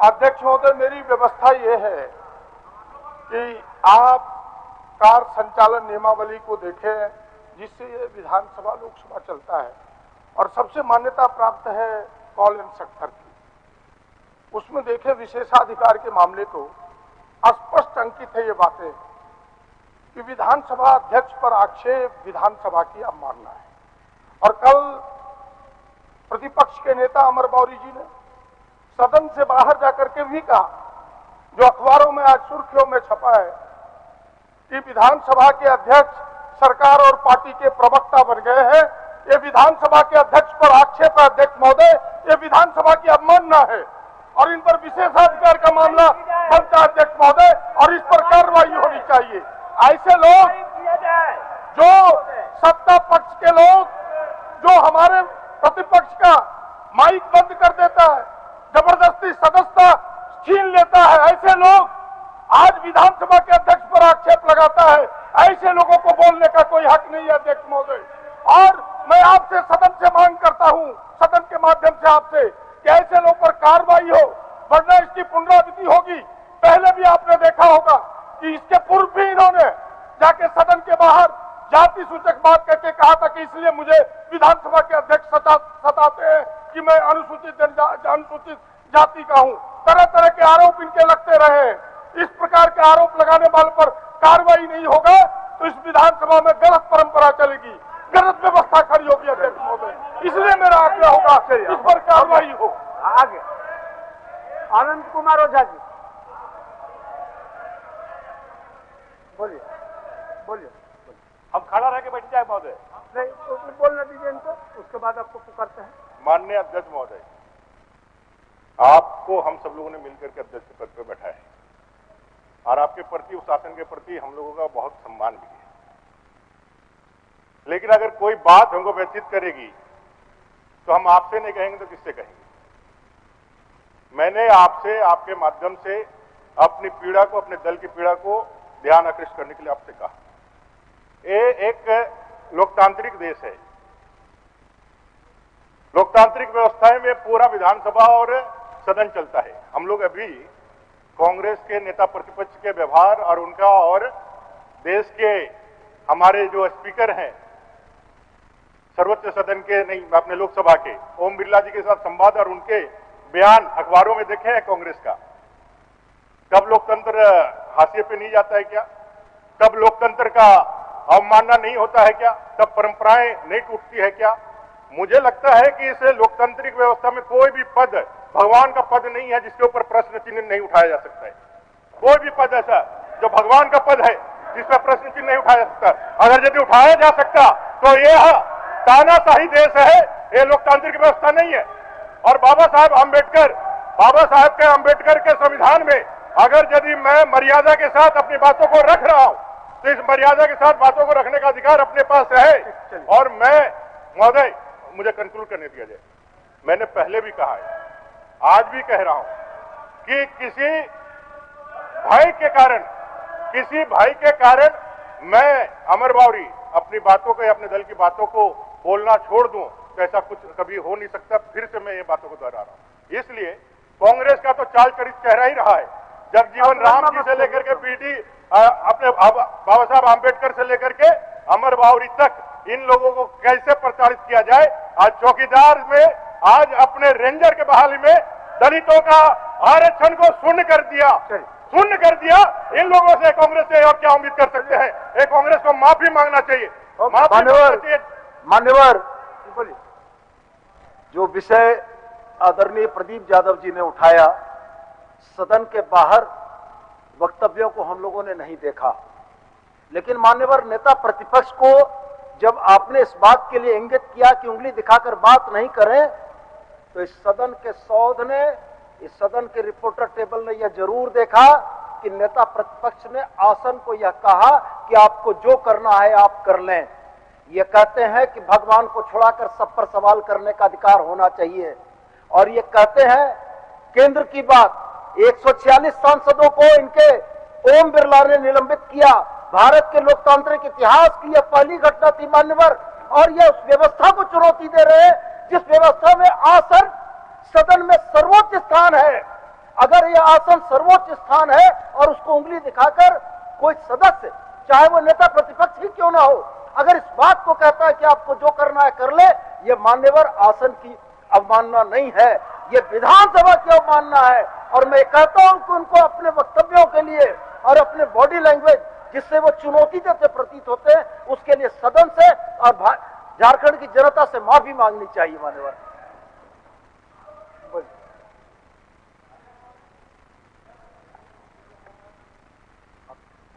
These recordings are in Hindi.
अध्यक्ष महोदय, मेरी व्यवस्था ये है कि आप कार संचालन नियमावली को देखें, जिससे ये विधानसभा लोकसभा चलता है और सबसे मान्यता प्राप्त है कॉल एंड सेक्टर की। उसमें देखें विशेषाधिकार के मामले को स्पष्ट अंकित है ये बातें कि विधानसभा अध्यक्ष पर आक्षेप विधानसभा की अवमानना है। और कल प्रतिपक्ष के नेता अमर बावरी जी ने सदन से बाहर जाकर के भी कहा, जो अखबारों में आज सुर्खियों में छपा है, कि विधानसभा के अध्यक्ष सरकार और पार्टी के प्रवक्ता बन गए हैं। ये विधानसभा के अध्यक्ष पर आक्षेप है अध्यक्ष महोदय, ये विधानसभा की अवमानना है और इन पर विशेषाधिकार का मामला बनता है अध्यक्ष महोदय, और इस पर कार्रवाई होनी चाहिए। ऐसे लोग जो सत्ता पक्ष के लोग, जो हमारे प्रतिपक्ष का माइक बंद कर देता है, जबरदस्ती सदस्यता छीन लेता है, ऐसे लोग आज विधानसभा के अध्यक्ष पर आक्षेप लगाता है। ऐसे लोगों को बोलने का कोई हक नहीं है अध्यक्ष महोदय। और मैं आपसे सदन से मांग करता हूं, सदन के माध्यम से आपसे, कि ऐसे लोग पर कार्रवाई हो, वरना इसकी पुनरावृत्ति होगी। पहले भी आपने देखा होगा कि इसके पूर्व भी इन्होंने जाके सदन के बाहर जाति सूचक बात करके कहा था कि इसलिए मुझे विधानसभा के अध्यक्ष सताते हैं कि मैं अनुसूचित जाति का हूं। तरह तरह के आरोप इनके लगते रहे हैं। इस प्रकार के आरोप लगाने वालों पर कार्रवाई नहीं होगा तो इस विधानसभा में गलत परंपरा चलेगी, गलत व्यवस्था खड़ी होगी अध्यक्ष महोदय। इसलिए मेरा आग्रह होगा इस पर कार्रवाई हो। आगे आनंद कुमार ओझा जी बोलिए बोलिए। हम खड़ा रह के बैठ जाए महोदय? नहीं, बोलने दीजिए इनको, उसके बाद आपको पुकारते हैं। माननीय अध्यक्ष महोदय, आपको हम सब लोगों ने मिलकर के अध्यक्ष पद पर बैठा है और आपके प्रति, उस शासन के प्रति हम लोगों का बहुत सम्मान भी है। लेकिन अगर कोई बात हमको व्यथित करेगी तो हम आपसे नहीं कहेंगे तो किससे कहेंगे? मैंने आपसे, आपके माध्यम से अपनी पीड़ा को, अपने दल की पीड़ा को ध्यान आकृष्ट करने के लिए आपसे कहा। ये एक लोकतांत्रिक देश है। लोकतांत्रिक व्यवस्था में पूरा विधानसभा और सदन चलता है। हम लोग अभी कांग्रेस के नेता प्रतिपक्ष के व्यवहार और उनका, और देश के हमारे जो स्पीकर हैं सर्वोच्च सदन के, नहीं अपने लोकसभा के, ओम बिरला जी के साथ संवाद और उनके बयान अखबारों में देखे हैं कांग्रेस का। कब लोकतंत्र हाशिए पे नहीं जाता है क्या? कब लोकतंत्र का अवमानना नहीं होता है क्या? कब परंपराएं नहीं टूटती है क्या? मुझे लगता है कि इस लोकतांत्रिक व्यवस्था में कोई भी पद भगवान का पद नहीं है जिसके ऊपर प्रश्न चिन्ह नहीं उठाया जा सकता है। कोई भी पद ऐसा जो भगवान का पद है जिस पर प्रश्न चिन्ह नहीं उठाया जा सकता। अगर यदि उठाया जा सकता तो यह तानाशाही देश है, ये लोकतांत्रिक व्यवस्था नहीं है। और बाबा साहब के अम्बेडकर के संविधान में अगर यदि मैं मर्यादा के साथ अपनी बातों को रख रहा हूं तो इस मर्यादा के साथ बातों को रखने का अधिकार अपने पास है। और मैं महोदय, मुझे कंक्लूड करने दिया जाए। मैंने पहले भी कहा है, आज भी कह रहा हूं कि किसी भाई के कारण मैं अमर बावरी अपनी बातों को या अपने दल की बातों को बोलना छोड़ दूं तो ऐसा कुछ कभी हो नहीं सकता। फिर से मैं ये बातों को दोहरा रहा हूं। इसलिए कांग्रेस का तो चाल चरित्र चेहरा ही रहा है। जगजीवन राम जी से लेकर के पीटी अपने बाबा साहब आम्बेडकर से लेकर के अमर बावरी तक इन लोगों को कैसे प्रताड़ित किया जाए। आज चौकीदार में, आज अपने रेंजर के बहाली में दलितों का आरक्षण को शून्य कर दिया। इन लोगों से कांग्रेस से और क्या उम्मीद कर सकते हैं? ये कांग्रेस को माफी मांगना चाहिए। मान्यवर बोलिए। जो विषय आदरणीय प्रदीप यादव जी ने उठाया, सदन के बाहर वक्तव्यों को हम लोगों ने नहीं देखा, लेकिन मान्यवर नेता प्रतिपक्ष को जब आपने इस बात के लिए इंगित किया कि उंगली दिखाकर बात नहीं करें, तो इस सदन के सौध ने, इस सदन के रिपोर्टर टेबल ने यह जरूर देखा कि नेता प्रतिपक्ष ने आसन को यह कहा कि आपको जो करना है आप कर लें। ये कहते हैं कि भगवान को छुड़ाकर सब पर सवाल करने का अधिकार होना चाहिए। और ये कहते हैं केंद्र की बात, 146 सांसदों को इनके ओम बिरला ने निलंबित किया। भारत के लोकतांत्रिक इतिहास की यह पहली घटना थी मान्यवर, और यह उस व्यवस्था को चुनौती दे रहे हैं जिस व्यवस्था में आसन स्थान है। अगर ये आसन सर्वोच्च स्थान है और उसको उंगली दिखाकर कोई सदस्य, चाहे वो नेता प्रतिपक्ष ही क्यों ना हो, अगर इस बात को कहता है कि आपको जो करना है कर ले, ये मान्यवर आसन की अवमानना नहीं है, ये विधानसभा की अवमानना है। और मैं कहता हूं कि उनको अपने वक्तव्यों के लिए और अपने बॉडी लैंग्वेज जिससे वो चुनौती जैसे प्रतीत होते हैं, उसके लिए सदन से और झारखंड की जनता से माफी मांगनी चाहिए। मान्यवर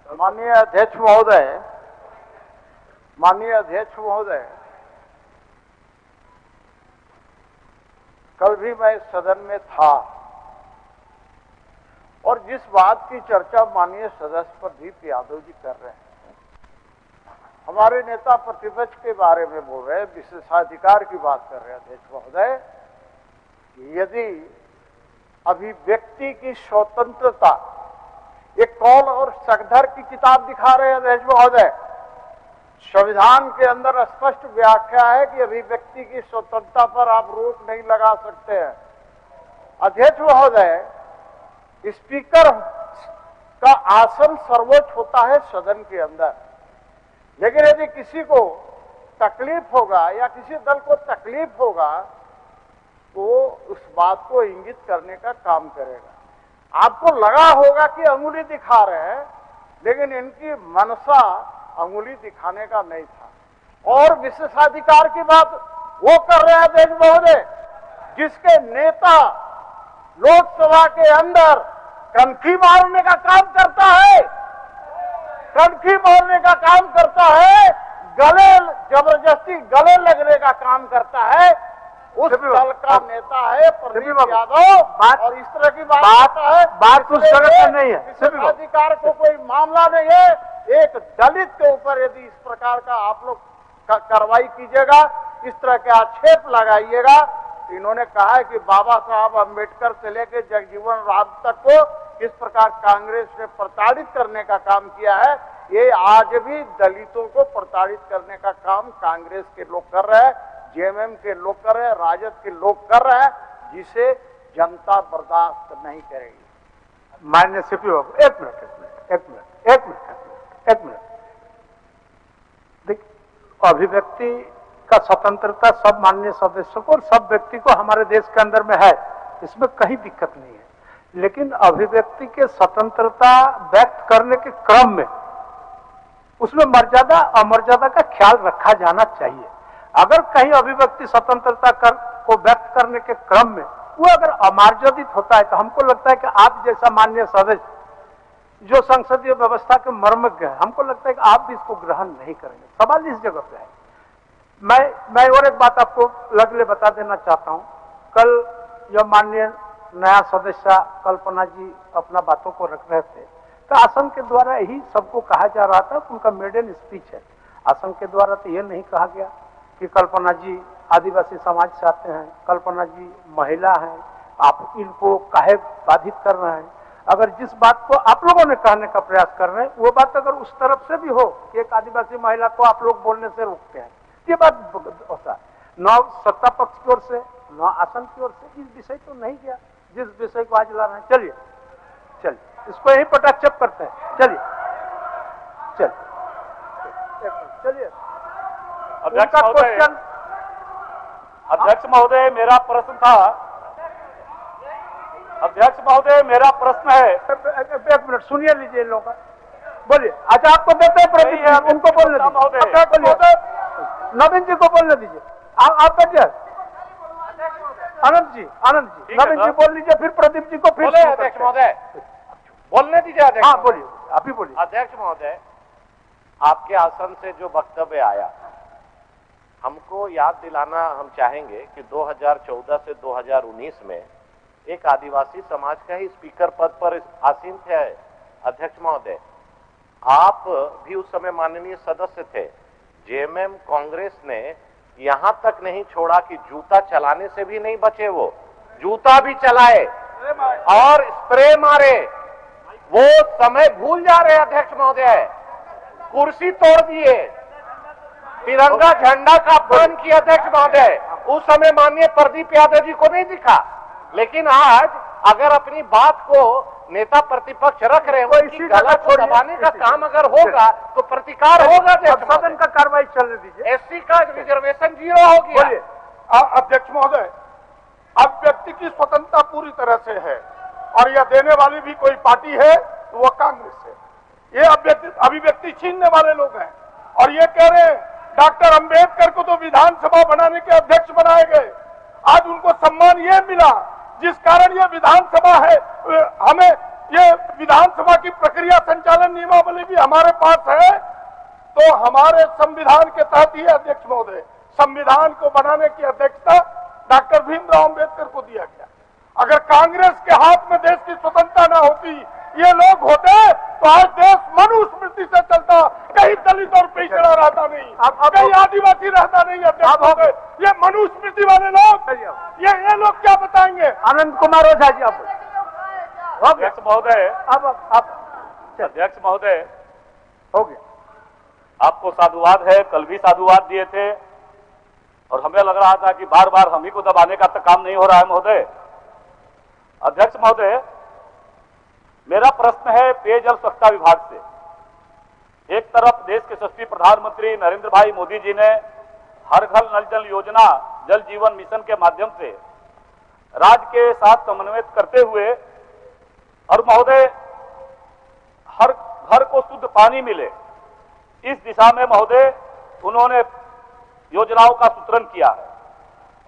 माननीय अध्यक्ष महोदय, कल भी मैं सदन में था और जिस बात की चर्चा माननीय सदस्य प्रदीप यादव जी कर रहे हैं, हमारे नेता प्रतिपक्ष के बारे में बोल रहे हैं, विशेषाधिकार की बात कर रहे हैं। अध्यक्ष महोदय, यदि अभिव्यक्ति की स्वतंत्रता, एक कौल और सकधर की किताब दिखा रहे हैं अध्यक्ष महोदय, संविधान के अंदर स्पष्ट व्याख्या है कि अभिव्यक्ति की स्वतंत्रता पर आप रोक नहीं लगा सकते हैं। अध्यक्ष महोदय, स्पीकर का आसन सर्वोच्च होता है सदन के अंदर, लेकिन यदि किसी को तकलीफ होगा या किसी दल को तकलीफ होगा तो उस बात को इंगित करने का काम करेगा। आपको लगा होगा कि अंगुली दिखा रहे हैं, लेकिन इनकी मनसा अंगुली दिखाने का नहीं था। और विशेषाधिकार की बात वो कर रहे हैं अध्यक्ष महोदय, जिसके नेता लोकसभा के अंदर कनखी मारने का काम करता है, कनखी मारने का काम करता है, गले जबरदस्ती गले लगने का काम करता है, उस दल का नेता है प्रदीप यादव। और इस तरह की बात उस तरह का नहीं है। विशेषाधिकार को कोई मामला नहीं है। एक दलित के ऊपर यदि इस प्रकार का आप लोग कार्रवाई कीजिएगा, इस तरह के आक्षेप लगाइएगा, इन्होंने कहा है कि बाबा साहब अम्बेडकर से लेकर जगजीवन राम तक को किस प्रकार कांग्रेस ने प्रताड़ित करने का काम किया है, ये आज भी दलितों को प्रताड़ित करने का काम कांग्रेस के लोग कर रहे हैं, जेएमएम के लोग कर रहे हैं, राजद के लोग कर रहे हैं, जिसे जनता बर्दाश्त नहीं करेगी। माननीय सीपीओ, एक मिनट। देखिए, अभिव्यक्ति का स्वतंत्रता सब माननीय सदस्यों को और सब व्यक्ति को हमारे देश के अंदर में है, इसमें कहीं दिक्कत नहीं है। लेकिन अभिव्यक्ति के स्वतंत्रता व्यक्त करने के क्रम में उसमें मर्यादा अमर्यादा का ख्याल रखा जाना चाहिए। अगर कहीं अभिव्यक्ति स्वतंत्रता को व्यक्त करने के क्रम में वो अगर अमार्जदित होता है, तो हमको लगता है कि आप जैसा माननीय सदस्य जो संसदीय व्यवस्था के मर्मज्ञ है, हमको लगता है कि आप भी इसको ग्रहण नहीं करेंगे। सवाल इस जगह पे है। मैं और एक बात आपको लगले बता देना चाहता हूं। कल जो माननीय नया सदस्य कल्पना जी अपना बातों को रख रहे थे, तो आसन के द्वारा यही सबको कहा जा रहा था, उनका मेडन स्पीच है। आसन के द्वारा तो ये नहीं कहा गया कि कल्पना जी आदिवासी समाज से आते हैं, कल्पना जी महिला हैं, आप इनको काहे बाधित कर रहे हैं। अगर जिस बात को आप लोगों ने कहने का प्रयास कर रहे हैं, वो बात अगर उस तरफ से भी हो कि एक आदिवासी महिला को आप लोग बोलने से रोकते हैं, ये बात होता है। न सत्ता पक्ष की ओर से न आसन की ओर से इस विषय तो नहीं गया जिस विषय को आज ला रहे हैं। चलिए इसको यही पटाक्षेप करते हैं। चलिए अध्यक्ष महोदय, मेरा प्रश्न था। अध्यक्ष महोदय, मेरा प्रश्न है। एक मिनट सुनिए, लीजिए इन लोगों का, बोलिए। अच्छा, आपको देते हैं प्रदीप, उनको बोलने दीजिए, नवीन जी को बोलने दीजिए। आप बैठिए। आनंद जी नवीन जी बोल लीजिए, फिर प्रदीप जी को फिर। अध्यक्ष महोदय बोलने दीजिए। अध्यक्ष, हाँ बोलिए, आप ही बोलिए। अध्यक्ष महोदय, आपके आसन से जो वक्तव्य आया, हमको याद दिलाना हम चाहेंगे कि 2014 से 2019 में एक आदिवासी समाज का ही स्पीकर पद पर आसीन थे अध्यक्ष महोदय। आप भी उस समय माननीय सदस्य थे। जेएमएम कांग्रेस ने यहां तक नहीं छोड़ा कि जूता चलाने से भी नहीं बचे, वो जूता भी चलाए और स्प्रे मारे। वो समय भूल जा रहे अध्यक्ष महोदय। कुर्सी तोड़ दिए, तिरंगा झंडा का अपमान किया अध्यक्ष महोदय। उस समय माननीय प्रदीप यादव जी को नहीं दिखा, लेकिन आज अगर अपनी बात को नेता प्रतिपक्ष रख रहे हैं, उनकी गलत को दबाने का काम अगर होगा तो प्रतिकार होगा। सदन का कार्रवाई चलने दीजिए। एससी का रिजर्वेशन 0 हो गया। अध्यक्ष महोदय, अब व्यक्ति की स्वतंत्रता पूरी तरह से है और यह देने वाली भी कोई पार्टी है तो वह कांग्रेस है। ये अभिव्यक्ति छीनने वाले लोग हैं और ये कह रहे हैं डॉक्टर अंबेडकर को तो विधानसभा बनाने के अध्यक्ष बनाए गए, आज उनको सम्मान ये मिला जिस कारण ये विधानसभा है। हमें ये विधानसभा की प्रक्रिया संचालन नियमावली भी हमारे पास है, तो हमारे संविधान के तहत ही अध्यक्ष महोदय, संविधान को बनाने की अध्यक्षता डॉक्टर भीमराव अंबेडकर को दिया गया। अगर कांग्रेस के हाथ में देश की स्वतंत्रता न होती, ये लोग होते तो आज देश मनुस्मृति से चलता, कहीं दलित और पिछड़ा रहता नहीं, कहीं आदिवासी रहता नहीं। अध्यक्ष ये मनुस्मृति वाले लोग, ये लोग क्या बताएंगे? आनंद कुमार ओझा जी, आप अध्यक्ष महोदय, अब आप अध्यक्ष महोदय, हो गया। आपको साधुवाद है, कल भी साधुवाद दिए थे और हमें लग रहा था कि बार बार हम ही को दबाने का काम नहीं हो रहा है महोदय। अध्यक्ष महोदय, मेरा प्रश्न है पेयजल स्वच्छता विभाग से। एक तरफ देश के यशस्वी प्रधानमंत्री नरेंद्र भाई मोदी जी ने हर घर नल जल योजना, जल जीवन मिशन के माध्यम से राज्य के साथ समन्वय करते हुए और महोदय हर घर को शुद्ध पानी मिले, इस दिशा में महोदय उन्होंने योजनाओं का सूत्रण किया है।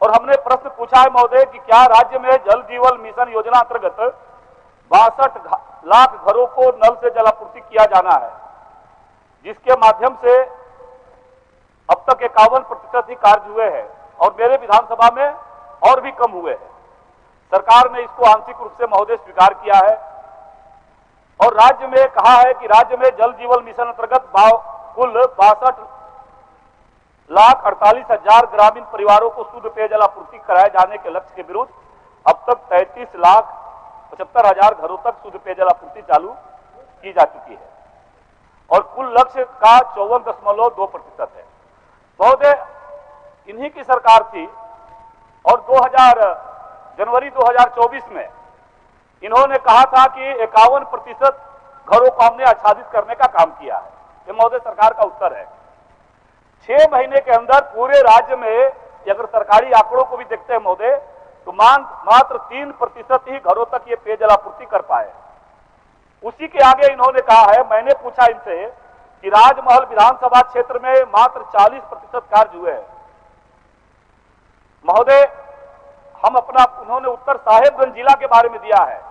और हमने प्रश्न पूछा है महोदय कि क्या राज्य में जल जीवन मिशन योजना अंतर्गत 62 लाख घरों को नल से जलापूर्ति किया जाना है, जिसके माध्यम से अब तक 51% ही कार्य हुए हैं और मेरे विधानसभा में और भी कम हुए हैं। सरकार ने इसको आंशिक रूप से महोदय स्वीकार किया है और राज्य में कहा है कि राज्य में जल जीवन मिशन अंतर्गत कुल 62,48,000 ग्रामीण परिवारों को शुद्ध पेयजल आपूर्ति कराए जाने के लक्ष्य के विरुद्ध अब तक 33,75,000 घरों तक शुद्ध पेयजल आपूर्ति चालू की जा चुकी है और कुल लक्ष्य का 54.2% है। महोदय, इन्हीं की सरकार थी और जनवरी 2024 में इन्होंने कहा था कि 51% घरों को हमने आच्छादित करने का काम किया है। ये महोदय सरकार का उत्तर है। 6 महीने के अंदर पूरे राज्य में अगर सरकारी आंकड़ों को भी देखते हैं महोदय तो मात्र 3% ही घरों तक ये पेयजल आपूर्ति कर पाए। उसी के आगे इन्होंने कहा है, मैंने पूछा इनसे कि राजमहल विधानसभा क्षेत्र में मात्र 40% कार्य हुए हैं। महोदय, उन्होंने उत्तर साहेबगंज जिला के बारे में दिया है।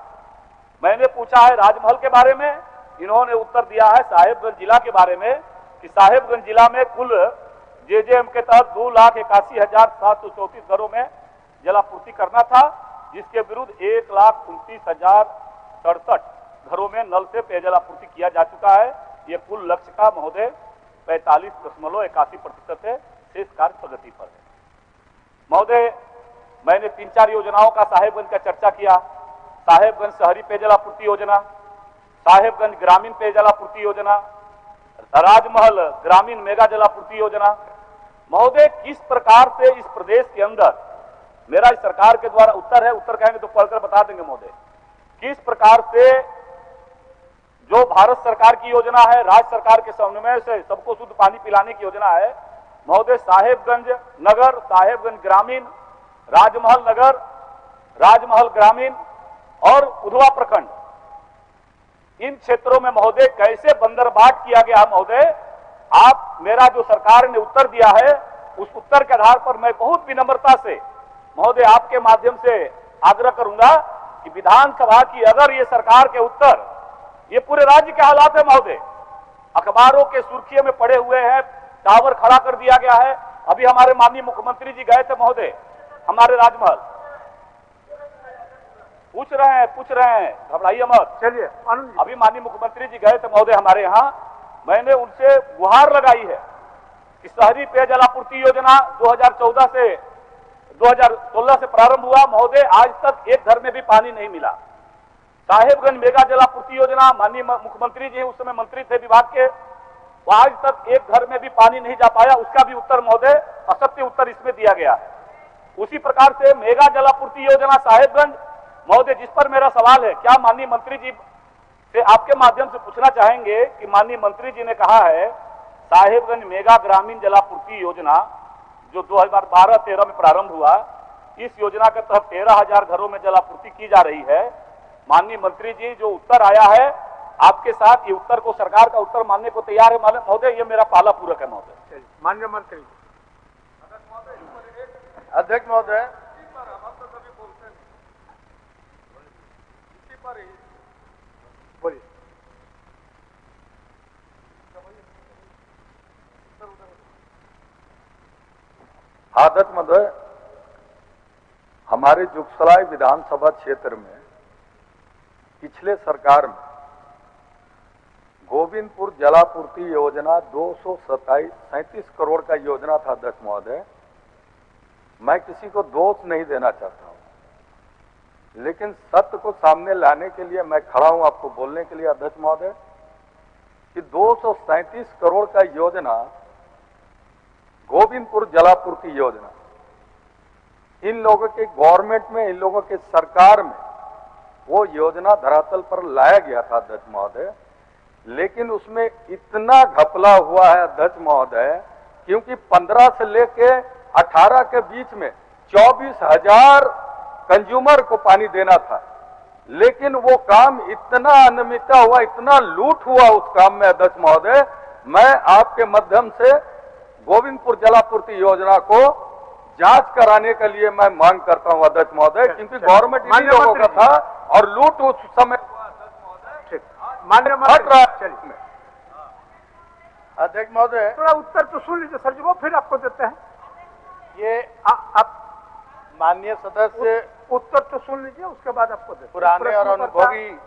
मैंने पूछा है राजमहल के बारे में, इन्होंने उत्तर दिया है साहेबगंज जिला के बारे में कि साहेबगंज जिला में कुल जेजेएम के तहत 2,81,734 घरों में जलापूर्ति करना था, जिसके विरुद्ध 1,29,067 घरों में नल से पेयजल आपूर्ति किया जा चुका है। यह कुल लक्ष्य का महोदय 45.81% है। शेष कार्य प्रगति पर है। महोदय, मैंने 3-4 योजनाओं का साहेबगंज का चर्चा किया। साहेबगंज शहरी पेयजल आपूर्ति योजना, साहेबगंज ग्रामीण पेयजल आपूर्ति योजना, राजमहल ग्रामीण मेगा जलापूर्ति योजना। महोदय, किस प्रकार से इस प्रदेश के अंदर, मेरा इस सरकार के द्वारा उत्तर है, उत्तर कहेंगे तो पढ़कर बता देंगे महोदय, किस प्रकार से जो भारत सरकार की योजना है, राज्य सरकार के समन्वय से सबको शुद्ध पानी पिलाने की योजना है महोदय, साहेबगंज नगर, साहेबगंज ग्रामीण, राजमहल नगर, राजमहल ग्रामीण और उधवा प्रखंड, इन क्षेत्रों में महोदय कैसे बंदरबाट किया गया महोदय। आप मेरा जो सरकार ने उत्तर दिया है उस उत्तर के आधार पर मैं बहुत विनम्रता से महोदय आपके माध्यम से आग्रह करूंगा कि विधानसभा की अगर ये सरकार के उत्तर, ये पूरे राज्य के हालात है महोदय, अखबारों के सुर्खियों में पड़े हुए हैं, टावर खड़ा कर दिया गया है। अभी हमारे माननीय मुख्यमंत्री जी गए थे महोदय हमारे राजमहल, पूछ रहे हैं, घबराइए मत। चलिए, अभी माननीय मुख्यमंत्री जी गए थे महोदय हमारे यहाँ, मैंने उनसे गुहार लगाई है कि शहरी पेयजल आपूर्ति योजना 2016 से प्रारंभ हुआ महोदय, आज तक एक घर में भी पानी नहीं मिला। साहेबगंज मेगा जलापूर्ति योजना, माननीय मुख्यमंत्री जी उस समय मंत्री थे विभाग के, आज तक एक घर में भी पानी नहीं जा पाया। उसका भी उत्तर महोदय असत्य उत्तर इसमें दिया गया है। उसी प्रकार से मेगा जलापूर्ति योजना साहेबगंज महोदय, जिस पर मेरा सवाल है, क्या माननीय मंत्री जी से आपके माध्यम से पूछना चाहेंगे कि माननीय मंत्री जी ने कहा है साहेबगंज मेगा ग्रामीण जलापूर्ति योजना जो 2012-13 में प्रारंभ हुआ, इस योजना के तहत 13,000 घरों में जलापूर्ति की जा रही है। माननीय मंत्री जी, जो उत्तर आया है आपके साथ, ये उत्तर को, सरकार का उत्तर मानने को तैयार है महोदय? ये मेरा पहला पूरक है महोदय। माननीय मंत्री जी। अध्यक्ष महोदय, बोलिए। अध्यक्ष महोदय, हमारे जुगसलाई विधानसभा क्षेत्र में पिछले सरकार में गोविंदपुर जलापूर्ति योजना 237 करोड़ का योजना था। अध्यक्ष महोदय, मैं किसी को दोष नहीं देना चाहता हूं, लेकिन सत्य को सामने लाने के लिए मैं खड़ा हूं आपको बोलने के लिए। अध्यक्ष महोदय, कि 237 करोड़ का योजना गोविंदपुर जलापूर्ति योजना इन लोगों के गवर्नमेंट में, इन लोगों के सरकार में वो योजना धरातल पर लाया गया था। अध्यक्ष महोदय, लेकिन उसमें इतना घपला हुआ है अध्यक्ष महोदय, क्योंकि 15 से लेके 18 के बीच में 24,000 कंज्यूमर को पानी देना था, लेकिन वो काम इतना अनियमितता हुआ, इतना लूट हुआ उस काम में। अध्यक्ष महोदय, मैं आपके माध्यम से गोविंदपुर जलापूर्ति योजना को जांच कराने के लिए मैं मांग करता हूं। अध्यक्ष महोदय, क्योंकि गवर्नमेंट इन्हीं लोगों का था और लूट उस समय माननीय मंत्री। अध्यक्ष महोदय, थोड़ा उत्तर तो सुन लीजिए सर जी, वो फिर आपको देते हैं। ये आप माननीय सदस्य उत्तर तो सुन लीजिए, उसके बाद आपको देते हैं। पुराने और अनुभवी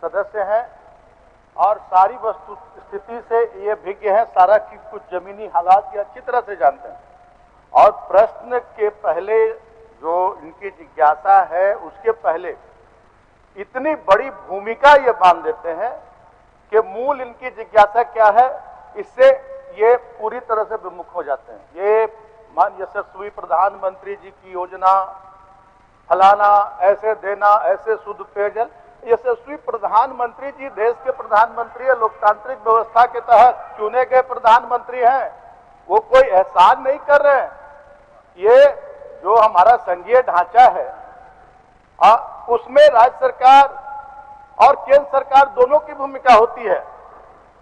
सदस्य हैं और सारी वस्तु स्थिति से ये विज्ञ हैं, सारा की कुछ जमीनी हालात की अच्छी तरह से जानते हैं। और प्रश्न के पहले जो इनकी जिज्ञासा है, उसके पहले इतनी बड़ी भूमिका ये बांध देते हैं कि मूल इनकी जिज्ञासा क्या है, इससे ये पूरी तरह से विमुख हो जाते हैं। ये यशस्वी प्रधानमंत्री जी की योजना, फलाना, ऐसे देना, ऐसे शुद्ध पेयजल। यशस्वी प्रधानमंत्री जी देश के प्रधानमंत्री है, लोकतांत्रिक व्यवस्था के तहत चुने गए प्रधानमंत्री हैं, वो कोई एहसान नहीं कर रहे हैं। ये जो हमारा संघीय ढांचा है उसमें राज्य सरकार और केंद्र सरकार दोनों की भूमिका होती है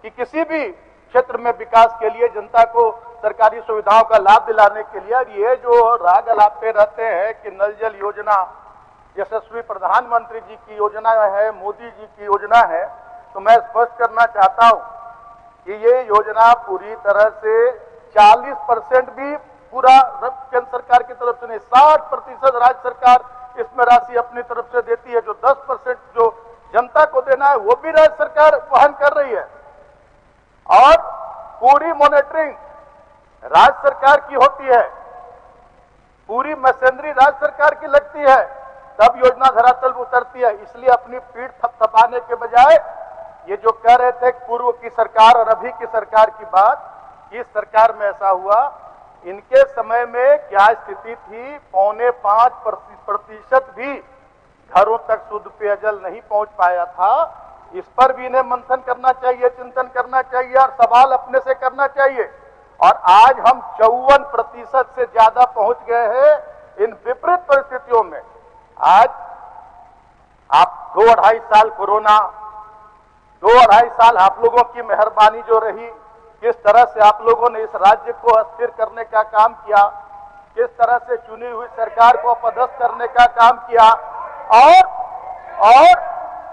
कि किसी भी क्षेत्र में विकास के लिए जनता को सरकारी सुविधाओं का लाभ दिलाने के लिए। और ये जो राग अलापते रहते हैं कि नल जल योजना यशस्वी प्रधानमंत्री जी की योजना है, मोदी जी की योजना है, तो मैं स्पष्ट करना चाहता हूं कि ये योजना पूरी तरह से 40% भी पूरा केंद्र सरकार की तरफ से नहीं, 60% राज्य सरकार इसमें राशि अपनी तरफ से देती है। जो 10% जो जनता को देना है वो भी राज्य सरकार वहन कर रही है। और पूरी मॉनिटरिंग राज्य सरकार की होती है, पूरी मशीनरी राज्य सरकार की लगती है, तब योजना धरातल पर उतरती है। इसलिए अपनी पीठ थपथपाने के बजाय ये जो कह रहे थे पूर्व की सरकार और अभी की सरकार की बात, इस सरकार में ऐसा हुआ, इनके समय में क्या स्थिति थी, 4.5% भी घरों तक शुद्ध पेयजल नहीं पहुंच पाया था। इस पर भी इन्हें मंथन करना चाहिए, चिंतन करना चाहिए और सवाल अपने से करना चाहिए। और आज हम 54% से ज्यादा पहुंच गए हैं इन विपरीत परिस्थितियों में। आज आप 2-2.5 साल कोरोना, 2-2.5 साल आप लोगों की मेहरबानी जो रही, किस तरह से आप लोगों ने इस राज्य को अस्थिर करने का काम किया, किस तरह से चुनी हुई सरकार को अपदस्थ करने का काम किया और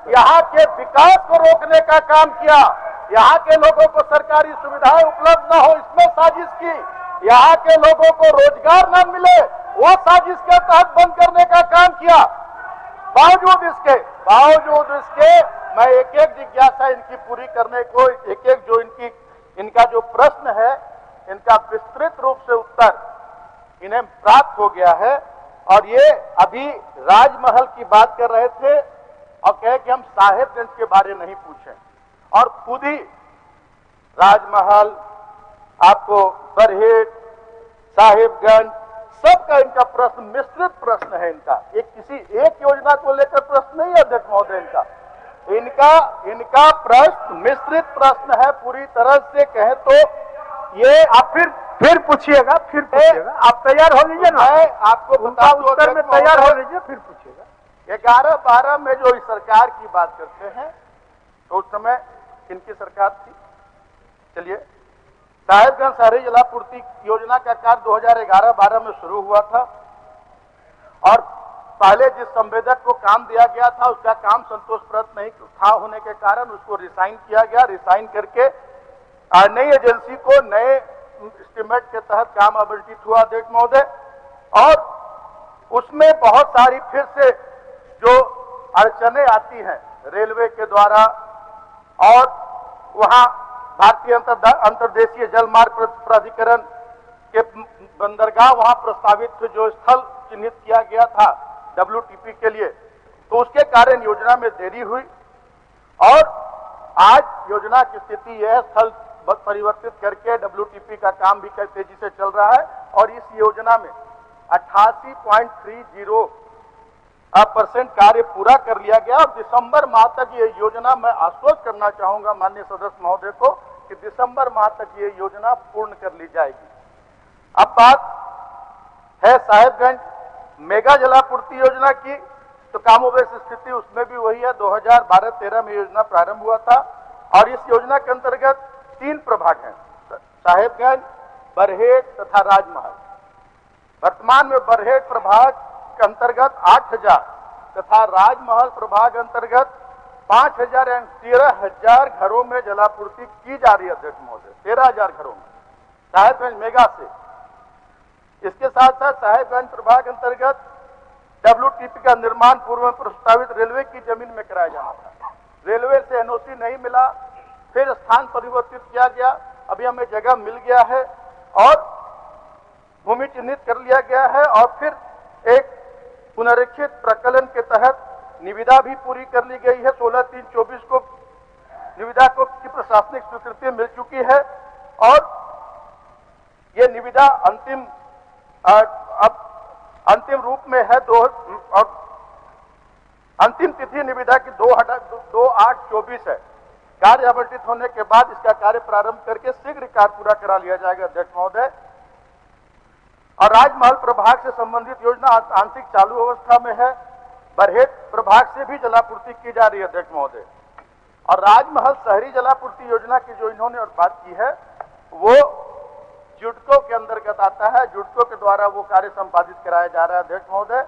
यहाँ के विकास को रोकने का काम किया। यहाँ के लोगों को सरकारी सुविधाएं उपलब्ध न हो, इसमें साजिश की। यहाँ के लोगों को रोजगार न मिले, वो साजिश के तहत बंद करने का काम किया। बावजूद इसके मैं एक एक जिज्ञासा इनकी पूरी करने को, एक एक जो इनका जो प्रश्न है, इनका विस्तृत रूप से उत्तर इन्हें प्राप्त हो गया है। और ये अभी राजमहल की बात कर रहे थे और कहे कि हम साहेबगंज के बारे नहीं पूछें, और खुद ही राजमहल, आपको बरहेट, साहेबगंज, सबका इनका प्रश्न मिश्रित प्रश्न है। इनका एक किसी एक योजना को लेकर प्रश्न नहीं है अध्यक्ष महोदय। इनका प्रश्न मिश्रित प्रश्न है पूरी तरह से कहें तो। ये आप फिर पूछिएगा, आप तैयार हो लीजिए ना, मैं आपको बता दूं उत्तर में तैयार हो लीजिए, फिर पूछिएगा। 11-12 में जो इस सरकार की बात करते हैं तो उस समय किनकी सरकार थी? चलिए, साहेबगंज शहरी जलापूर्ति योजना का कार्य 2011-12 में शुरू हुआ था और पहले जिस संवेदक को काम दिया गया था उसका काम संतोषप्रद नहीं था होने के कारण उसको रिसाइन किया गया। रिसाइन करके नई एजेंसी को नए एस्टीमेट के तहत काम आवंटित हुआ अध्यक्ष महोदय, और उसमें बहुत सारी फिर से जो अड़चने आती हैं रेलवे के द्वारा, और वहां भारतीय अंतर्देशीय जल मार्ग प्राधिकरण के बंदरगाह वहां प्रस्तावित जो स्थल चिन्हित किया गया था WTP के लिए, तो उसके कारण योजना में देरी हुई और आज योजना की स्थिति यह स्थल परिवर्तित करके WTP का काम भी तेजी से चल रहा है और इस योजना में 88.30% कार्य पूरा कर लिया गया और दिसंबर माह तक ये योजना, मैं आश्वस्त करना चाहूंगा माननीय सदस्य महोदय को कि दिसंबर माह तक ये योजना पूर्ण कर ली जाएगी। अब बात है साहेबगंज मेगा जलापूर्ति योजना की, तो कामोबेश स्थिति उसमें भी वही है। 2012-13 में योजना प्रारंभ हुआ था और इस योजना के अंतर्गत 3 प्रभाग हैं, साहेबगंज, बरहेट तथा राजमहल। वर्तमान में बरहेट प्रभाग के अंतर्गत 8000 तथा राजमहल प्रभाग अंतर्गत 5000 यानी 13000 घरों में जलापूर्ति की जा रही है अध्यक्ष महोदय, 13000 घरों में साहेबगंज मेगा से। इसके साथ साथ साहेबगंज प्रभाग अंतर्गत WTP का निर्माण पूर्व में प्रस्तावित रेलवे की जमीन में कराया जाना था। रेलवे से NOC नहीं मिला, फिर स्थान परिवर्तित किया गया, अभी हमें जगह मिल गया है और भूमि चिन्हित कर लिया गया है और फिर एक पुनरीक्षित प्रकलन के तहत निविदा भी पूरी कर ली गई है। 16/3/24 को निविदा को की प्रशासनिक स्वीकृति मिल चुकी है और ये निविदा अंतिम रूप में है। और अंतिम तिथि निविदा की 2/8/24 है। कार्य आवंटित होने के बाद इसका कार्य प्रारंभ करके शीघ्र कार्य पूरा करा लिया जाएगा अध्यक्ष महोदय। और राजमहल प्रभाग से संबंधित योजना आंशिक चालू अवस्था में है। बरहेट प्रभाग से भी जलापूर्ति की जा रही है अध्यक्ष महोदय। और राजमहल शहरी जलापूर्ति योजना की जो इन्होंने और बात की है वो जुडको के अंतर्गत आता है। जुडको के द्वारा वो कार्य संपादित कराया जा रहा है अध्यक्ष महोदय,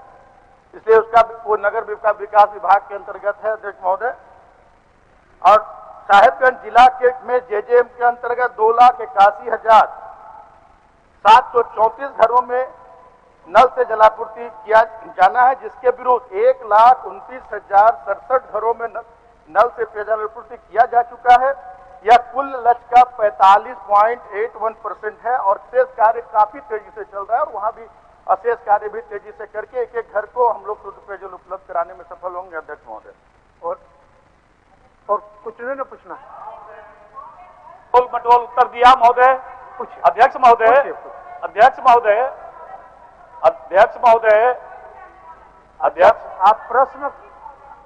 इसलिए उसका वो नगर विकास विभाग के अंतर्गत है अध्यक्ष महोदय। और साहेबगंज जिला के में JJM के अंतर्गत 2,81,734 घरों में नल से जलापूर्ति किया जाना है, जिसके विरुद्ध 1,29,067 घरों में नल से पेयजल आपूर्ति किया जा चुका है। यह कुल लक्ष्य का 45.81% है और शेष कार्य काफी तेजी से चल रहा है और वहां भी अशेष कार्य भी तेजी से करके एक घर को हम लोग शुद्ध पेयजल उपलब्ध कराने में सफल होंगे अध्यक्ष महोदय। और कुछ नहीं पूछना, मटोल उत्तर दिया महोदय। अध्यक्ष महोदय,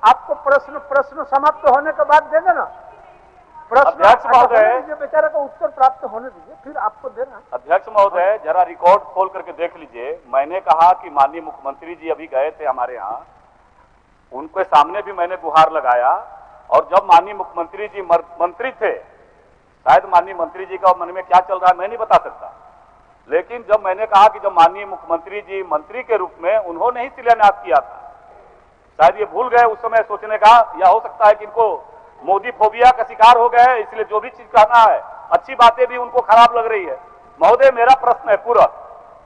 आपको प्रश्न समाप्त होने के बाद देंगे ना। अध्यक्ष महोदय, बेचारे को उत्तर प्राप्त होने दीजिए, फिर आपको देना। अध्यक्ष महोदय, जरा रिकॉर्ड खोल करके देख लीजिए। मैंने कहा कि माननीय मुख्यमंत्री जी अभी गए थे हमारे यहाँ, उनके सामने भी मैंने गुहार लगाया और जब माननीय मुख्यमंत्री जी मंत्री थे, शायद माननीय मंत्री जी का मन में क्या चल रहा है मैं नहीं बता सकता, लेकिन जब मैंने कहा कि जब माननीय मुख्यमंत्री जी मंत्री के रूप में उन्होंने ही शिलान्यास किया था, शायद ये भूल गए उस समय सोचने का, या हो सकता है कि इनको मोदी फोबिया का शिकार हो गए, इसलिए जो भी चीज कहना है अच्छी बातें भी उनको खराब लग रही है। महोदय, मेरा प्रश्न है पूरा,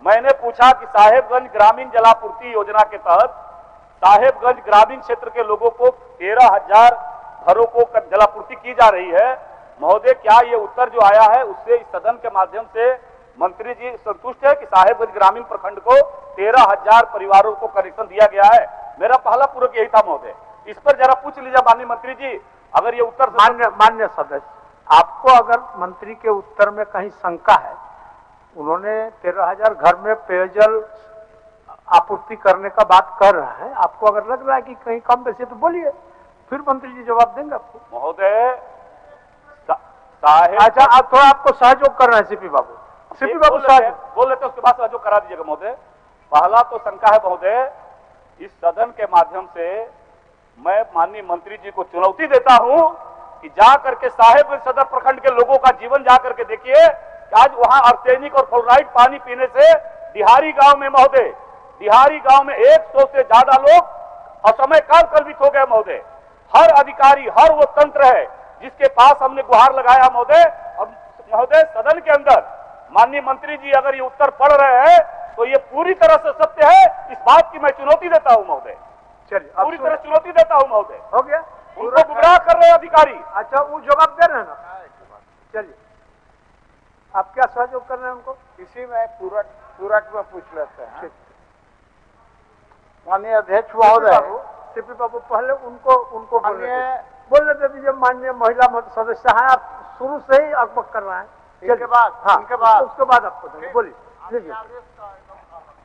मैंने पूछा कि साहेबगंज ग्रामीण जलापूर्ति योजना के तहत साहेबगंज ग्रामीण क्षेत्र के लोगों को 13,000 घरों को जलापूर्ति की जा रही है। महोदय, क्या ये उत्तर जो आया है उससे इस सदन के माध्यम से मंत्री जी संतुष्ट है कि साहेबगंज ग्रामीण प्रखंड को 13,000 परिवारों को कनेक्शन दिया गया है? मेरा पहला पूरक यही था महोदय, इस पर जरा पूछ लीजिए माननीय मंत्री जी, अगर ये उत्तर मान्य सदस्य, आपको अगर मंत्री के उत्तर में कहीं शंका है उन्होंने 13,000 घर में पेयजल आपूर्ति करने का बात कर रहे हैं। आपको अगर लग रहा है कि कहीं कम बेसी तो बोलिए, फिर मंत्री जी जवाब देंगे आपको। महोदय साहेब, अच्छा, आप थोड़ा आपको सहयोग कर रहे हैं सीपी बाबू। सीपी बाबू बोल लेते उसके बाद सहयोग करा दीजिएगा महोदय। पहला तो शंका है महोदय, इस सदन के माध्यम से मैं माननीय मंत्री जी को चुनौती देता हूं कि जा करके साहेबगंज सदर प्रखंड के लोगों का जीवन जा करके देखिए कि आज वहां आर्सेनिक और फ्लोराइड पानी पीने से डिहारी गांव में महोदय, डिहारी गांव में 100 से ज्यादा लोग असमय काल कल्पित हो गए महोदय। हर अधिकारी, हर वो तंत्र है जिसके पास हमने गुहार लगाया महोदय। और महोदय सदन के अंदर माननीय मंत्री जी अगर ये उत्तर पढ़ रहे हैं तो ये पूरी तरह से सत्य है। इस बात की मैं चुनौती देता हूं महोदय, चलिए पूरी तरह चुनौती देता हूं महोदय। हो गया, उनको गुमराह कर रहे हैं अधिकारी। अच्छा, वो जवाब दे रहे हैं ना, चलिए आप क्या सहयोग कर रहे हैं उनको? इसी में पूरक में पूछ लेते हैं। माननीय अध्यक्ष महोदय, सीपी बाबू पहले उनको बोलने दे दीजिए। माननीय महिला सदस्य हैं, आप शुरू से ही अकबक कर रहे हैं। इनके बाद, हाँ, इनके बाद उसके बाद आपको देंगे, बोलिए लीजिए।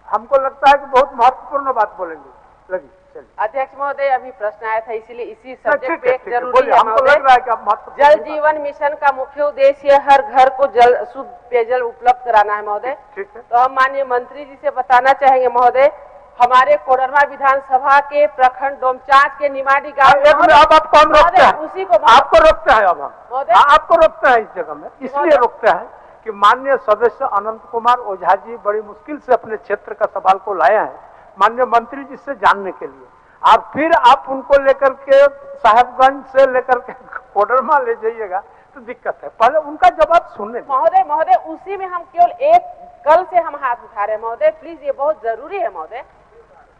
हमको लगता है कि बहुत महत्वपूर्ण बात बोलेंगे, लगी। चलिए अध्यक्ष महोदय, अभी प्रश्न आया था इसीलिए इसी सब्जेक्ट पे एक जरूरी है हमको लग रहा है कि आप महत्वपूर्ण जल जीवन मिशन का मुख्य उद्देश्य हर घर को जल शुद्ध पेयजल उपलब्ध कराना है महोदय। ठीक है। तो हम माननीय मंत्री जी से बताना चाहेंगे महोदय, हमारे कोडरमा विधानसभा के प्रखंड डोमचांच के निमाड़ी गांव में अब आप कौन रोकते हैं? उसी को आपको रोकते हैं। अब हम महोदय आपको रोकते हैं इस जगह में, इसलिए रोकते हैं कि माननीय सदस्य अनंत कुमार ओझा जी बड़ी मुश्किल से अपने क्षेत्र का सवाल को लाए हैं माननीय मंत्री जी से जानने के लिए, और फिर आप उनको लेकर के साहेबगंज से लेकर के कोडरमा ले जाइएगा तो दिक्कत है। पहले उनका जवाब सुनने महोदय उसी में हम केवल एक कल से हम हाथ उठा रहे हैं महोदय, प्लीज ये बहुत जरूरी है महोदय।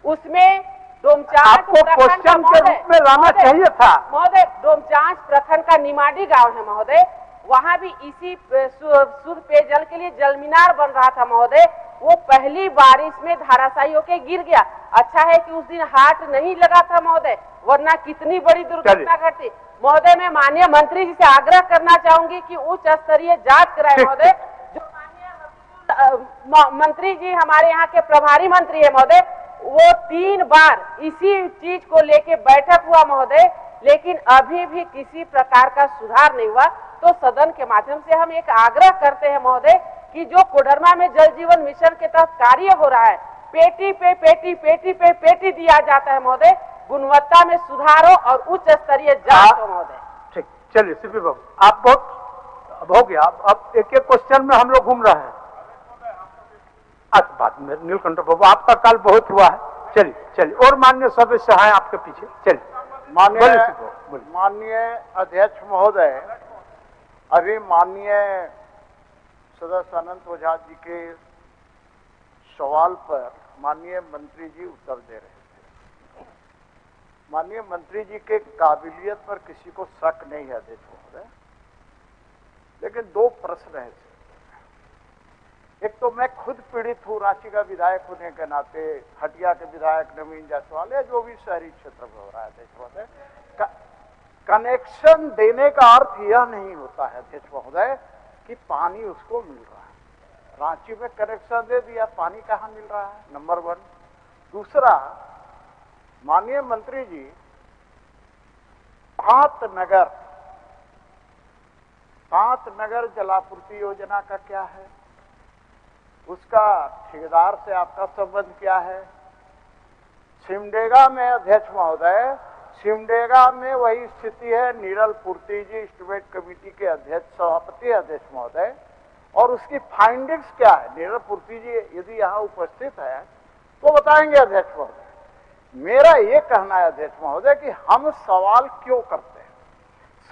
उसमें डोमचांच आपको क्वेश्चन के रूप में लाना चाहिए था महोदय। डोमचांच प्रखंड का निमाड़ी गांव है महोदय, वहाँ भी इसी शुद्ध पेयजल के लिए जल मीनार बन रहा था महोदय। वो पहली बारिश में धराशायी होकर गिर गया। अच्छा है कि उस दिन हाट नहीं लगा था महोदय, वरना कितनी बड़ी दुर्घटना घटती। महोदय मैं माननीय मंत्री जी से आग्रह करना चाहूंगी कि उच्च स्तरीय जांच कराए महोदय। जो माननीय मंत्री जी हमारे यहाँ के प्रभारी मंत्री है महोदय, वो 3 बार इसी चीज को लेके बैठक हुआ महोदय, लेकिन अभी भी किसी प्रकार का सुधार नहीं हुआ। तो सदन के माध्यम से हम एक आग्रह करते हैं महोदय कि जो कोडरमा में जल जीवन मिशन के तहत कार्य हो रहा है, पेटी पे पेटी दिया जाता है महोदय, गुणवत्ता में सुधार हो और उच्च स्तरीय जांच हो महोदय। ठीक, चलिए सीपी बाबू आप बहुत अब हो गया। अब एक एक क्वेश्चन में हम लोग घूम रहे हैं। अच्छा, बाद में नीलकंठ बाबू आपका काल बहुत हुआ है। चलिए और माननीय सदस्य हैं आपके पीछे। चलिए माननीय अध्यक्ष महोदय, अभी माननीय सदस्य अनंत ओझा जी के सवाल पर माननीय मंत्री जी उत्तर दे रहे थे। माननीय मंत्री जी के काबिलियत पर किसी को शक नहीं है अध्यक्ष महोदय, लेकिन 2 प्रश्न है। एक तो मैं खुद पीड़ित हूँ, रांची का विधायक होने के नाते, हटिया के विधायक नवीन जायसवाल है, जो भी शहरी क्षेत्र में हो रहा है अध्यक्ष महोदय। कनेक्शन देने का अर्थ यह नहीं होता है अध्यक्ष महोदय कि पानी उसको मिल रहा है। रांची में कनेक्शन दे दिया, पानी कहाँ मिल रहा है, नंबर 1। दूसरा, माननीय मंत्री जी, पांत नगर जलापूर्ति योजना का क्या है, उसका ठेकेदार से आपका संबंध क्या है? सिमडेगा में अध्यक्ष महोदय, सिमडेगा में वही स्थिति है। नीरल पूर्ति जी एस्टिमेट कमेटी के अध्यक्ष, सभापति अध्यक्ष महोदय, और उसकी फाइंडिंग्स क्या है? नीरल पूर्ति जी यदि यहाँ उपस्थित है तो बताएंगे अध्यक्ष महोदय। मेरा ये कहना है अध्यक्ष महोदय कि हम सवाल क्यों करते हैं?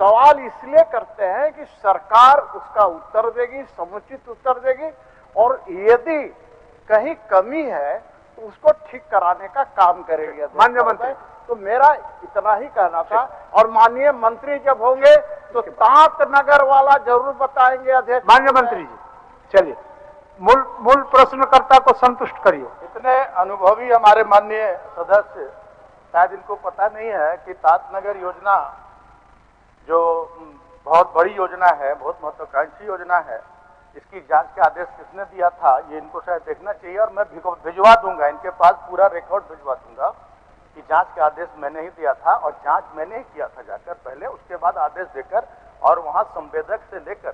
सवाल इसलिए करते हैं कि सरकार उसका उत्तर देगी, समुचित उत्तर देगी, और यदि कहीं कमी है तो उसको ठीक कराने का काम करेगी माननीय मंत्री। तो मेरा इतना ही कहना था, और माननीय मंत्री जब होंगे तो पांत नगर वाला जरूर बताएंगे अध्यक्ष माननीय मंत्री जी। चलिए मूल प्रश्नकर्ता को संतुष्ट करिए। इतने अनुभवी हमारे माननीय सदस्य, शायद इनको पता नहीं है कि तात नगर योजना जो बहुत बड़ी योजना है, बहुत महत्वाकांक्षी योजना है, इसकी जांच के आदेश किसने दिया था, ये इनको शायद देखना चाहिए। और मैं भिजवा दूंगा, इनके पास पूरा रिकॉर्ड भिजवा दूंगा कि जांच के आदेश मैंने ही दिया था और जांच मैंने ही किया था जाकर पहले, उसके बाद आदेश देकर, और वहां संवेदक से लेकर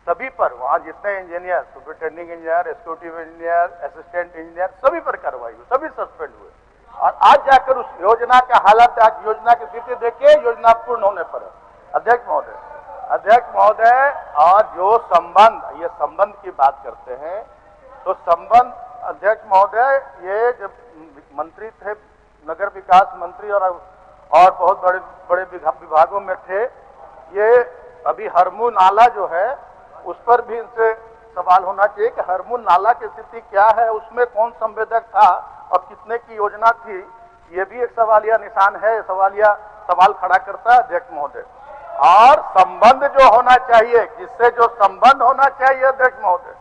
सभी पर, वहां जितने engineer, superintending engineer, executive engineer, assistant engineer, सभी पर कार्रवाई हुई, सभी सस्पेंड हुए। और आज जाकर उस योजना का हालात, आज योजना की स्थिति देखिए, योजना पूर्ण होने पर है। अध्यक्ष महोदय, और जो संबंध, ये संबंध की बात करते हैं, तो संबंध अध्यक्ष महोदय, ये जब मंत्री थे, नगर विकास मंत्री और बहुत बड़े बड़े विभागों में थे, ये अभी हरमू नाला जो है उस पर भी इनसे सवाल होना चाहिए कि हरमू नाला की स्थिति क्या है, उसमें कौन संवेदक था और कितने की योजना थी, ये भी एक सवालिया निशान है, सवाल खड़ा करता है अध्यक्ष महोदय। और संबंध जो होना चाहिए, जिससे जो संबंध होना चाहिए अध्यक्ष महोदय,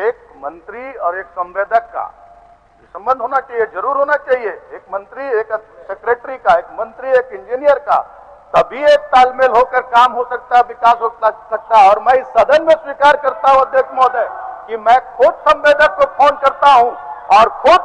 एक मंत्री और एक संवेदक का संबंध होना चाहिए, जरूर होना चाहिए। एक मंत्री, एक सेक्रेटरी का, एक मंत्री, एक इंजीनियर का, तभी एक तालमेल होकर काम हो सकता है, विकास हो सकता है। और मैं इस सदन में स्वीकार करता हूं अध्यक्ष महोदय कि मैं खुद संवेदक को फोन करता हूं और खुद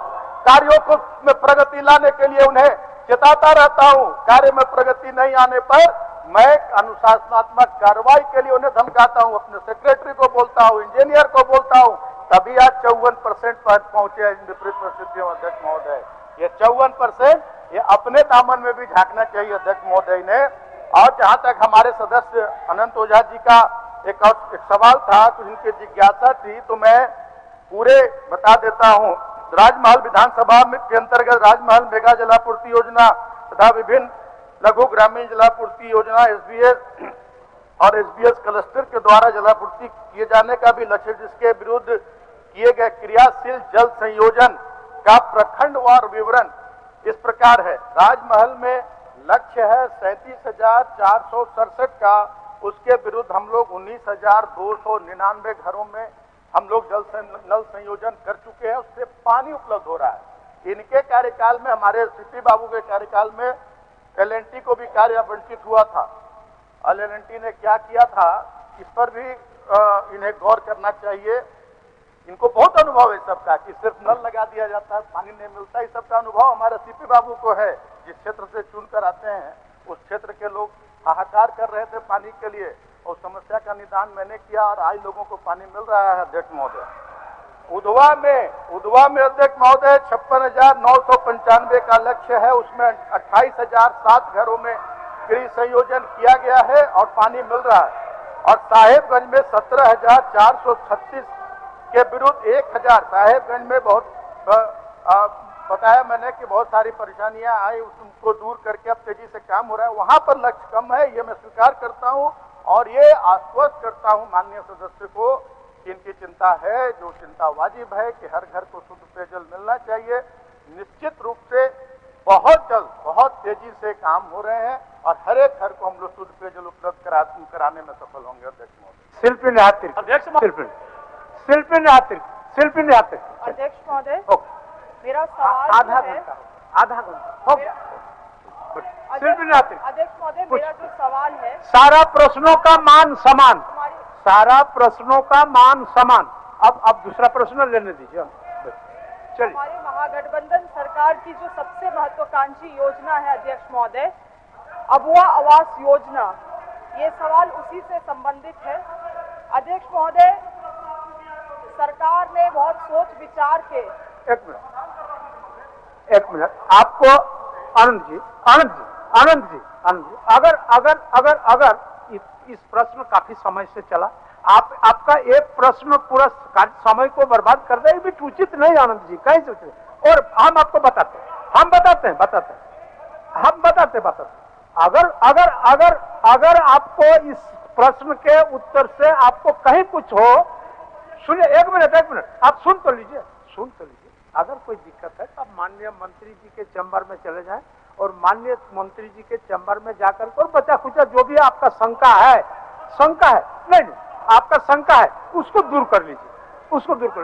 कार्यों को में प्रगति लाने के लिए उन्हें चेताता रहता हूं। कार्य में प्रगति नहीं आने पर मैं अनुशासनात्मक कार्रवाई के लिए उन्हें धमकाता हूं, अपने सेक्रेटरी को बोलता हूं, इंजीनियर को बोलता हूं। तभी आज 54% पर पहुंचे इन विपरीत परिस्थितियों अध्यक्ष महोदय। ये 54% ये अपने दामन में भी झांकना चाहिए अध्यक्ष महोदय ने। और जहां तक हमारे सदस्य अनंत ओझा जी का एक सवाल था, कुछ उनकी जिज्ञासा थी, तो मैं पूरे बता देता हूं। राजमहल विधानसभा के अंतर्गत राजमहल मेगा जलापूर्ति योजना तथा विभिन्न लघु ग्रामीण जलापूर्ति योजना एसबीएस और एसबीएस क्लस्टर के द्वारा जलापूर्ति किए जाने का भी लक्ष्य, जिसके विरुद्ध किए गए क्रियाशील जल संयोजन का प्रखंडवार विवरण इस प्रकार है। राजमहल में लक्ष्य है 37,467 का, उसके विरुद्ध हम लोग 19,299 घरों में हम लोग नल संयोजन कर चुके हैं, उससे पानी उपलब्ध हो रहा है। इनके कार्यकाल में, हमारे सीपी बाबू के कार्यकाल में एलएनटी को भी कार्य आवंटित हुआ था। एलएनटी ने क्या किया था, इस पर भी इन्हें गौर करना चाहिए। इनको बहुत अनुभव है सबका कि सिर्फ नल लगा दिया जाता है, पानी नहीं मिलता, इस सबका अनुभव हमारे सीपी बाबू को है। जिस क्षेत्र से चुनकर आते हैं उस क्षेत्र के लोग हाहाकार कर रहे थे पानी के लिए, और समस्या का निदान मैंने किया और आज लोगों को पानी मिल रहा है अध्यक्ष महोदय। उधवा में अध्यक्ष महोदय 56,995 का लक्ष्य है, उसमें 28,007 घरों में गृह संयोजन किया गया है और पानी मिल रहा है। और साहेबगंज में 17,436 के विरुद्ध 1,000, साहेबगंज में बहुत बताया मैंने कि बहुत सारी परेशानियां आई, उसको दूर करके अब तेजी से काम हो रहा है। वहां पर लक्ष्य कम है, ये मैं स्वीकार करता हूं और ये आश्वस्त करता हूं माननीय सदस्य को कि इनकी चिंता है, जो चिंता वाजिब है कि हर घर को शुद्ध पेयजल मिलना चाहिए। निश्चित रूप से बहुत जल्द, बहुत तेजी से काम हो रहे हैं और हर एक घर को हम लोग शुद्ध पेयजल उपलब्ध कराने में सफल होंगे अध्यक्ष महोदय। शिल्पी न्यातिक अध्यक्ष महोदय, मेरा सवाल आधा घंटा अध्यक्ष महोदय, मेरा जो सवाल है, सारा प्रश्नों का मान समान, सारा प्रश्नों का मान समान। अब दूसरा प्रश्न लेने दीजिए, चलिए। हमारे महागठबंधन सरकार की जो सबसे महत्वाकांक्षी योजना है अध्यक्ष महोदय, अबुआ आवास योजना, ये सवाल उसी से संबंधित है। अध्यक्ष महोदय, सरकार ने बहुत सोच विचार के एक मिनट आपको आनंद जी अगर इस प्रश्न काफी समय से चला, आपका एक प्रश्न पूरा समय को बर्बाद कर दे, ये भी उचित नहीं आनंद जी, कैसे उचित। और हम आपको बताते अगर आपको इस प्रश्न के उत्तर से आपको कहीं कुछ हो, सुनिए, एक मिनट आप सुन तो लीजिए। अगर कोई दिक्कत है तो आप माननीय मंत्री जी के चैम्बर में चले जाएं और माननीय मंत्री जी के चैम्बर में जाकर को बचा खुचा जो भी आपका शंका है नहीं आपका शंका है उसको दूर कर लीजिए,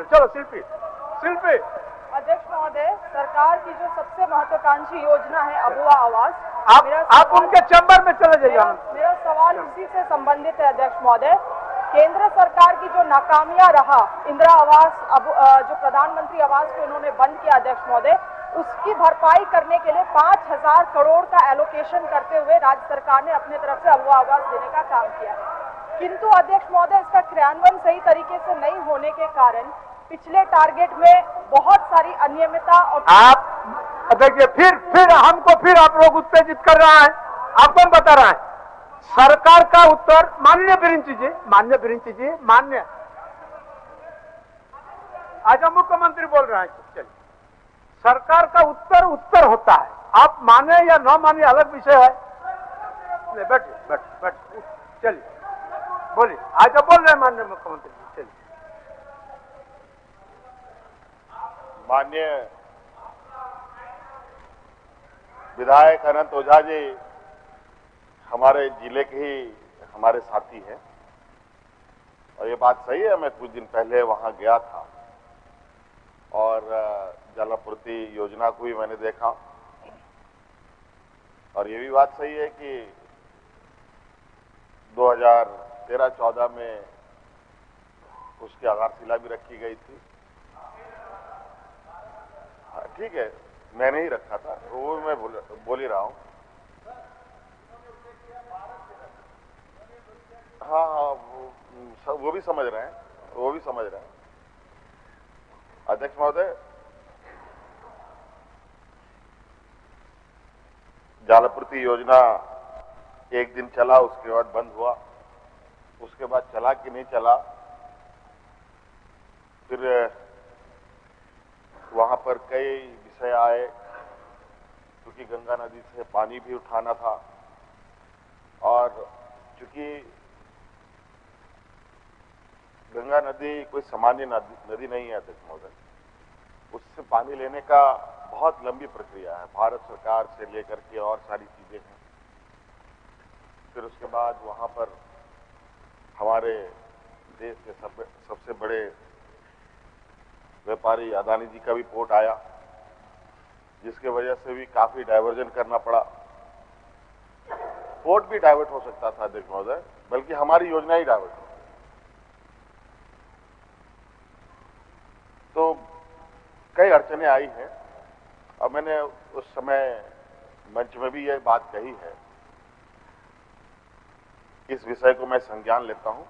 चलो शिल्पी। अध्यक्ष महोदय, सरकार की जो सबसे महत्वाकांक्षी योजना है अबुआ आवास, आप उनके चैम्बर में चले जाइए। मेरा सवाल उसी से संबंधित है अध्यक्ष महोदय। केंद्र सरकार की जो नाकामियां रहा इंदिरा आवास, अब जो प्रधानमंत्री आवास को इन्होंने बंद किया अध्यक्ष महोदय, उसकी भरपाई करने के लिए 5,000 करोड़ का एलोकेशन करते हुए राज्य सरकार ने अपने तरफ से अबुआ आवास देने का काम किया है। किंतु अध्यक्ष महोदय, इसका क्रियान्वयन सही तरीके से नहीं होने के कारण पिछले टारगेट में बहुत सारी अनियमितता और आप देखिए फिर हमको फिर आप लोग उत्तेजित कर रहा है, आपको बता रहा है सरकार का उत्तर। माननीय बिरिंची जी, मान्य आज मुख्यमंत्री बोल रहे हैं, चलिए सरकार का उत्तर होता है, आप माने या न माने अलग विषय है। बैठिए चलिए बोलिए, आज बोल रहे हैं माननीय मुख्यमंत्री जी, चलिए। माननीय विधायक अनंत ओझा जी हमारे जिले के ही हमारे साथी हैं और ये बात सही है, मैं कुछ दिन पहले वहां गया था और जलापूर्ति योजना को भी मैंने देखा और ये भी बात सही है कि 2013-14 में उसकी आधारशिला भी रखी गई थी। ठीक है, मैंने ही रखा था, वो मैं बोल ही रहा हूं। हाँ, वो भी समझ रहे हैं, अध्यक्ष महोदय। जलापूर्ति योजना एक दिन चला, उसके बाद बंद हुआ, उसके बाद चला कि नहीं चला, फिर वहां पर कई विषय आए क्योंकि गंगा नदी से पानी भी उठाना था और चूंकि गंगा नदी कोई सामान्य नदी नहीं है अध्यक्ष महोदय, उससे पानी लेने का बहुत लंबी प्रक्रिया है, भारत सरकार से लेकर के और सारी चीजें हैं। फिर उसके बाद वहां पर हमारे देश के सबसे बड़े व्यापारी अदानी जी का भी पोर्ट आया, जिसके वजह से भी काफी डाइवर्जन करना पड़ा। पोर्ट भी डाइवर्ट हो सकता था अध्यक्ष महोदय, बल्कि हमारी योजना ही डाइवर्ट हो। तो कई अड़चनें आई हैं और मैंने उस समय मंच में भी यह बात कही है। इस विषय को मैं संज्ञान लेता हूं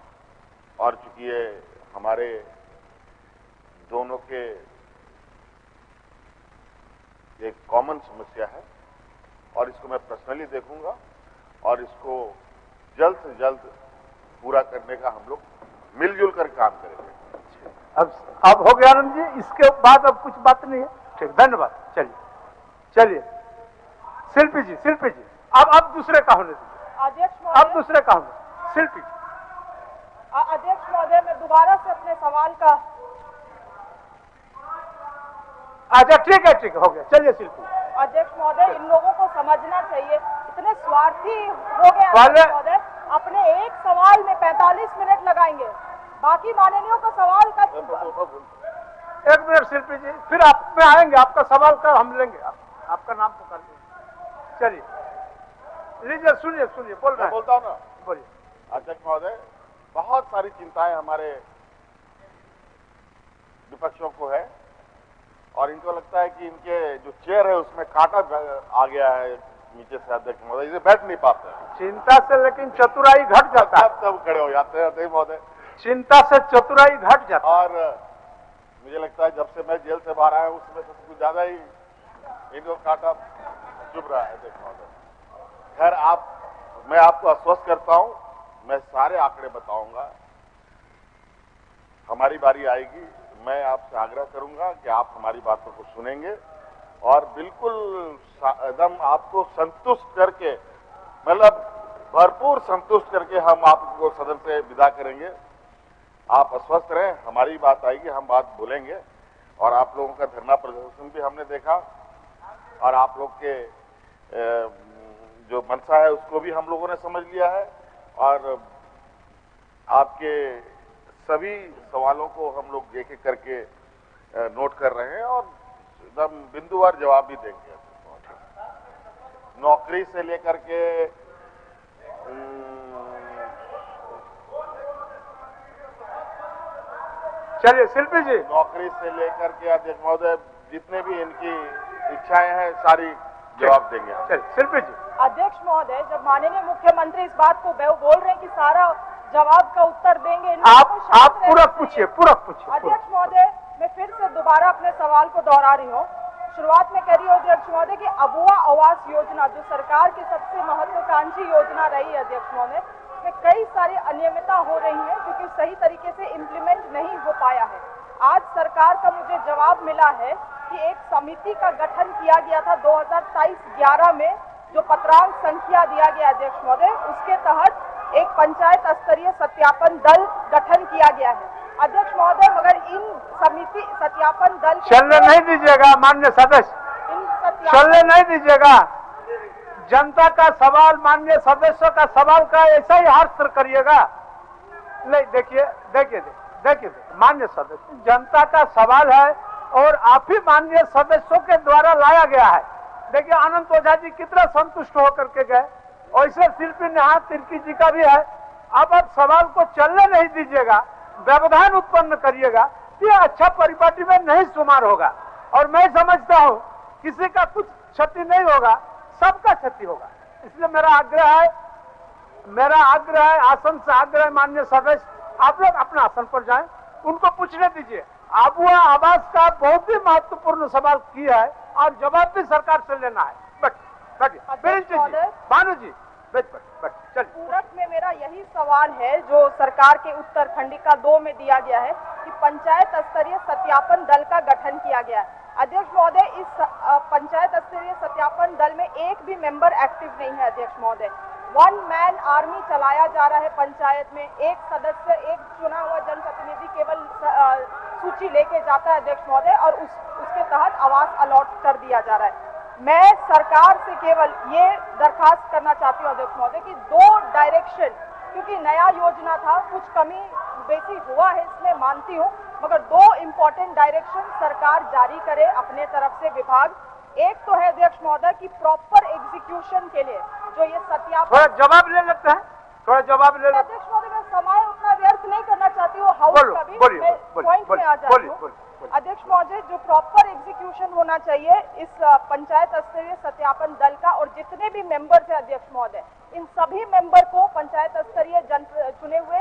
और चूंकि ये हमारे दोनों के एक कॉमन समस्या है और इसको मैं पर्सनली देखूंगा और इसको जल्द से जल्द पूरा करने का हम लोग मिलजुल कर काम करेंगे। अब हो गया आनंद जी, इसके बाद अब कुछ बात नहीं है। ठीक, धन्यवाद। चलिए शिल्पी जी, अब दूसरे का होने दीजिए। अध्यक्ष अब दूसरे का होने, शिल्पी जी। अध्यक्ष महोदय, मैं दोबारा से अपने सवाल का अच्छा ठीक है, हो गया। चलिए शिल्पी। अध्यक्ष महोदय, इन लोगों को समझना चाहिए, इतने स्वार्थी हो गए अध्यक्ष महोदय, अपने एक सवाल में 45 मिनट लगाएंगे, बाकी माननीयों का सवाल का 1 मिनट शिल्पी जी, फिर आप में आएंगे, आपका सवाल का हम लेंगे, आपका नाम पुकार लेंगे। चलिए लीजिए, सुनिए बोल रहे हैं। बोलता हूं ना, बोलिए। अध्यक्ष महोदय, बहुत सारी चिंताएं हमारे विपक्षों को है और इनको लगता है कि इनके जो चेयर है उसमें कांटा आ गया है नीचे से अध्यक्ष महोदय, इसे बैठ नहीं पाते हैं। चिंता से लेकिन चतुराई घट जाता है, सब खड़े हो जाते हैं अध्यक्ष महोदय। चिंता से चतुराई घट जाता है। और मुझे लगता है जब से मैं जेल से बाहर आया उसमें से कुछ ज्यादा ही इनको कांटा चुभ रहा है अध्यक्ष महोदय। खैर, मैं आपको आश्वस्त करता हूं, मैं सारे आंकड़े बताऊंगा, हमारी बारी आएगी, मैं आपसे आग्रह करूंगा कि आप हमारी बातों को सुनेंगे और बिल्कुल एकदम आपको संतुष्ट करके, मतलब भरपूर संतुष्ट करके हम आपको सदन से विदा करेंगे। आप अस्वस्थ रहें, हमारी बात आएगी, हम बात बोलेंगे और आप लोगों का धरना प्रदर्शन भी हमने देखा और आप लोग के जो मंशा है उसको भी हम लोगों ने समझ लिया है और आपके सभी सवालों को हम लोग एक एक करके नोट कर रहे हैं और एकदम बिंदुवार जवाब भी देंगे। नौकरी से लेकर के चलिए शिल्पी जी, नौकरी से लेकर के अध्यक्ष महोदय जितने भी इनकी इच्छाएं हैं सारी जवाब देंगे। चलिए शिल्पी जी। अध्यक्ष महोदय, जब माननीय मुख्यमंत्री इस बात को बोल रहे हैं कि सारा जवाब का उत्तर देंगे, आप पूरा पूछिए, पूरा पूछिए। अध्यक्ष महोदय, मैं फिर से दोबारा अपने सवाल को दोहरा रही हूँ। शुरुआत में कह रही हूँ अध्यक्ष महोदय कि अबुआ आवास योजना जो सरकार की सबसे महत्वाकांक्षी योजना रही है अध्यक्ष महोदय, में कई सारी अनियमितता हो रही है क्योंकि सही तरीके से इम्प्लीमेंट नहीं हो पाया है। आज सरकार का मुझे जवाब मिला है कि एक समिति का गठन किया गया था 2023-11 में, जो पत्रांक संख्या दिया गया अध्यक्ष महोदय, उसके तहत एक पंचायत स्तरीय सत्यापन दल गठन किया गया है अध्यक्ष महोदय। मगर इन समिति सत्यापन दल चलने नहीं दीजिएगा माननीय सदस्य, चलने नहीं दीजिएगा। जनता का सवाल, माननीय सदस्यों का सवाल का ऐसा ही हास्यर करिएगा। नहीं, देखिए माननीय सदस्य, जनता का सवाल है और आप ही माननीय सदस्यों के द्वारा लाया गया है। देखिए आनंद ओझा जी कितना संतुष्ट होकर के गए, और इसे शिल्पी नेहा तिर्की जी का भी है। अब आप सवाल को चलने नहीं दीजिएगा, व्यवधान उत्पन्न करिएगा, ये अच्छा परिपाटी में नहीं शुमार होगा। और मैं समझता हूँ किसी का कुछ क्षति नहीं होगा, सबका क्षति होगा। इसलिए मेरा आग्रह है, आसन से आग्रह है माननीय सदस्य, आप लोग अपना आसन पर जाएं, उनको पूछने दीजिए। अबुआ आवास का बहुत ही महत्वपूर्ण सवाल किया है और जवाब भी सरकार से लेना है। बैठिए भानु जी, बैठ। पूरक में मेरा यही सवाल है जो सरकार के उत्तर खंडिका 2 में दिया गया है कि पंचायत स्तरीय सत्यापन दल का गठन किया गया है। अध्यक्ष महोदय, इस पंचायत स्तरीय सत्यापन दल में एक भी मेंबर एक्टिव नहीं है अध्यक्ष महोदय। 1 मैन आर्मी चलाया जा रहा है पंचायत में। एक सदस्य, एक चुना हुआ जनप्रतिनिधि केवल सूची लेके जाता है अध्यक्ष महोदय, और उसके तहत आवास अलॉट कर दिया जा रहा है। मैं सरकार से केवल ये दरखास्त करना चाहती हूँ अध्यक्ष महोदय कि 2 डायरेक्शन, क्योंकि नया योजना था, कुछ कमी बेसी हुआ है इसमें मानती हूँ, मगर 2 इम्पोर्टेंट डायरेक्शन सरकार जारी करे अपने तरफ से विभाग। एक तो है अध्यक्ष महोदय कि प्रॉपर एग्जीक्यूशन के लिए जो ये सत्यापन, थोड़ा जवाब ले लेते हैं, अध्यक्ष महोदय मैं समय उतना व्यर्थ नहीं करना चाहती हूँ, हाउस का भी पॉइंट में आ जाती हूँ। अध्यक्ष महोदय, जो प्रॉपर एग्जीक्यूशन होना चाहिए इस पंचायत स्तरीय सत्यापन दल का, और जितने भी मेंबर्स हैं अध्यक्ष महोदय, इन सभी मेंबर को पंचायत स्तरीय चुने हुए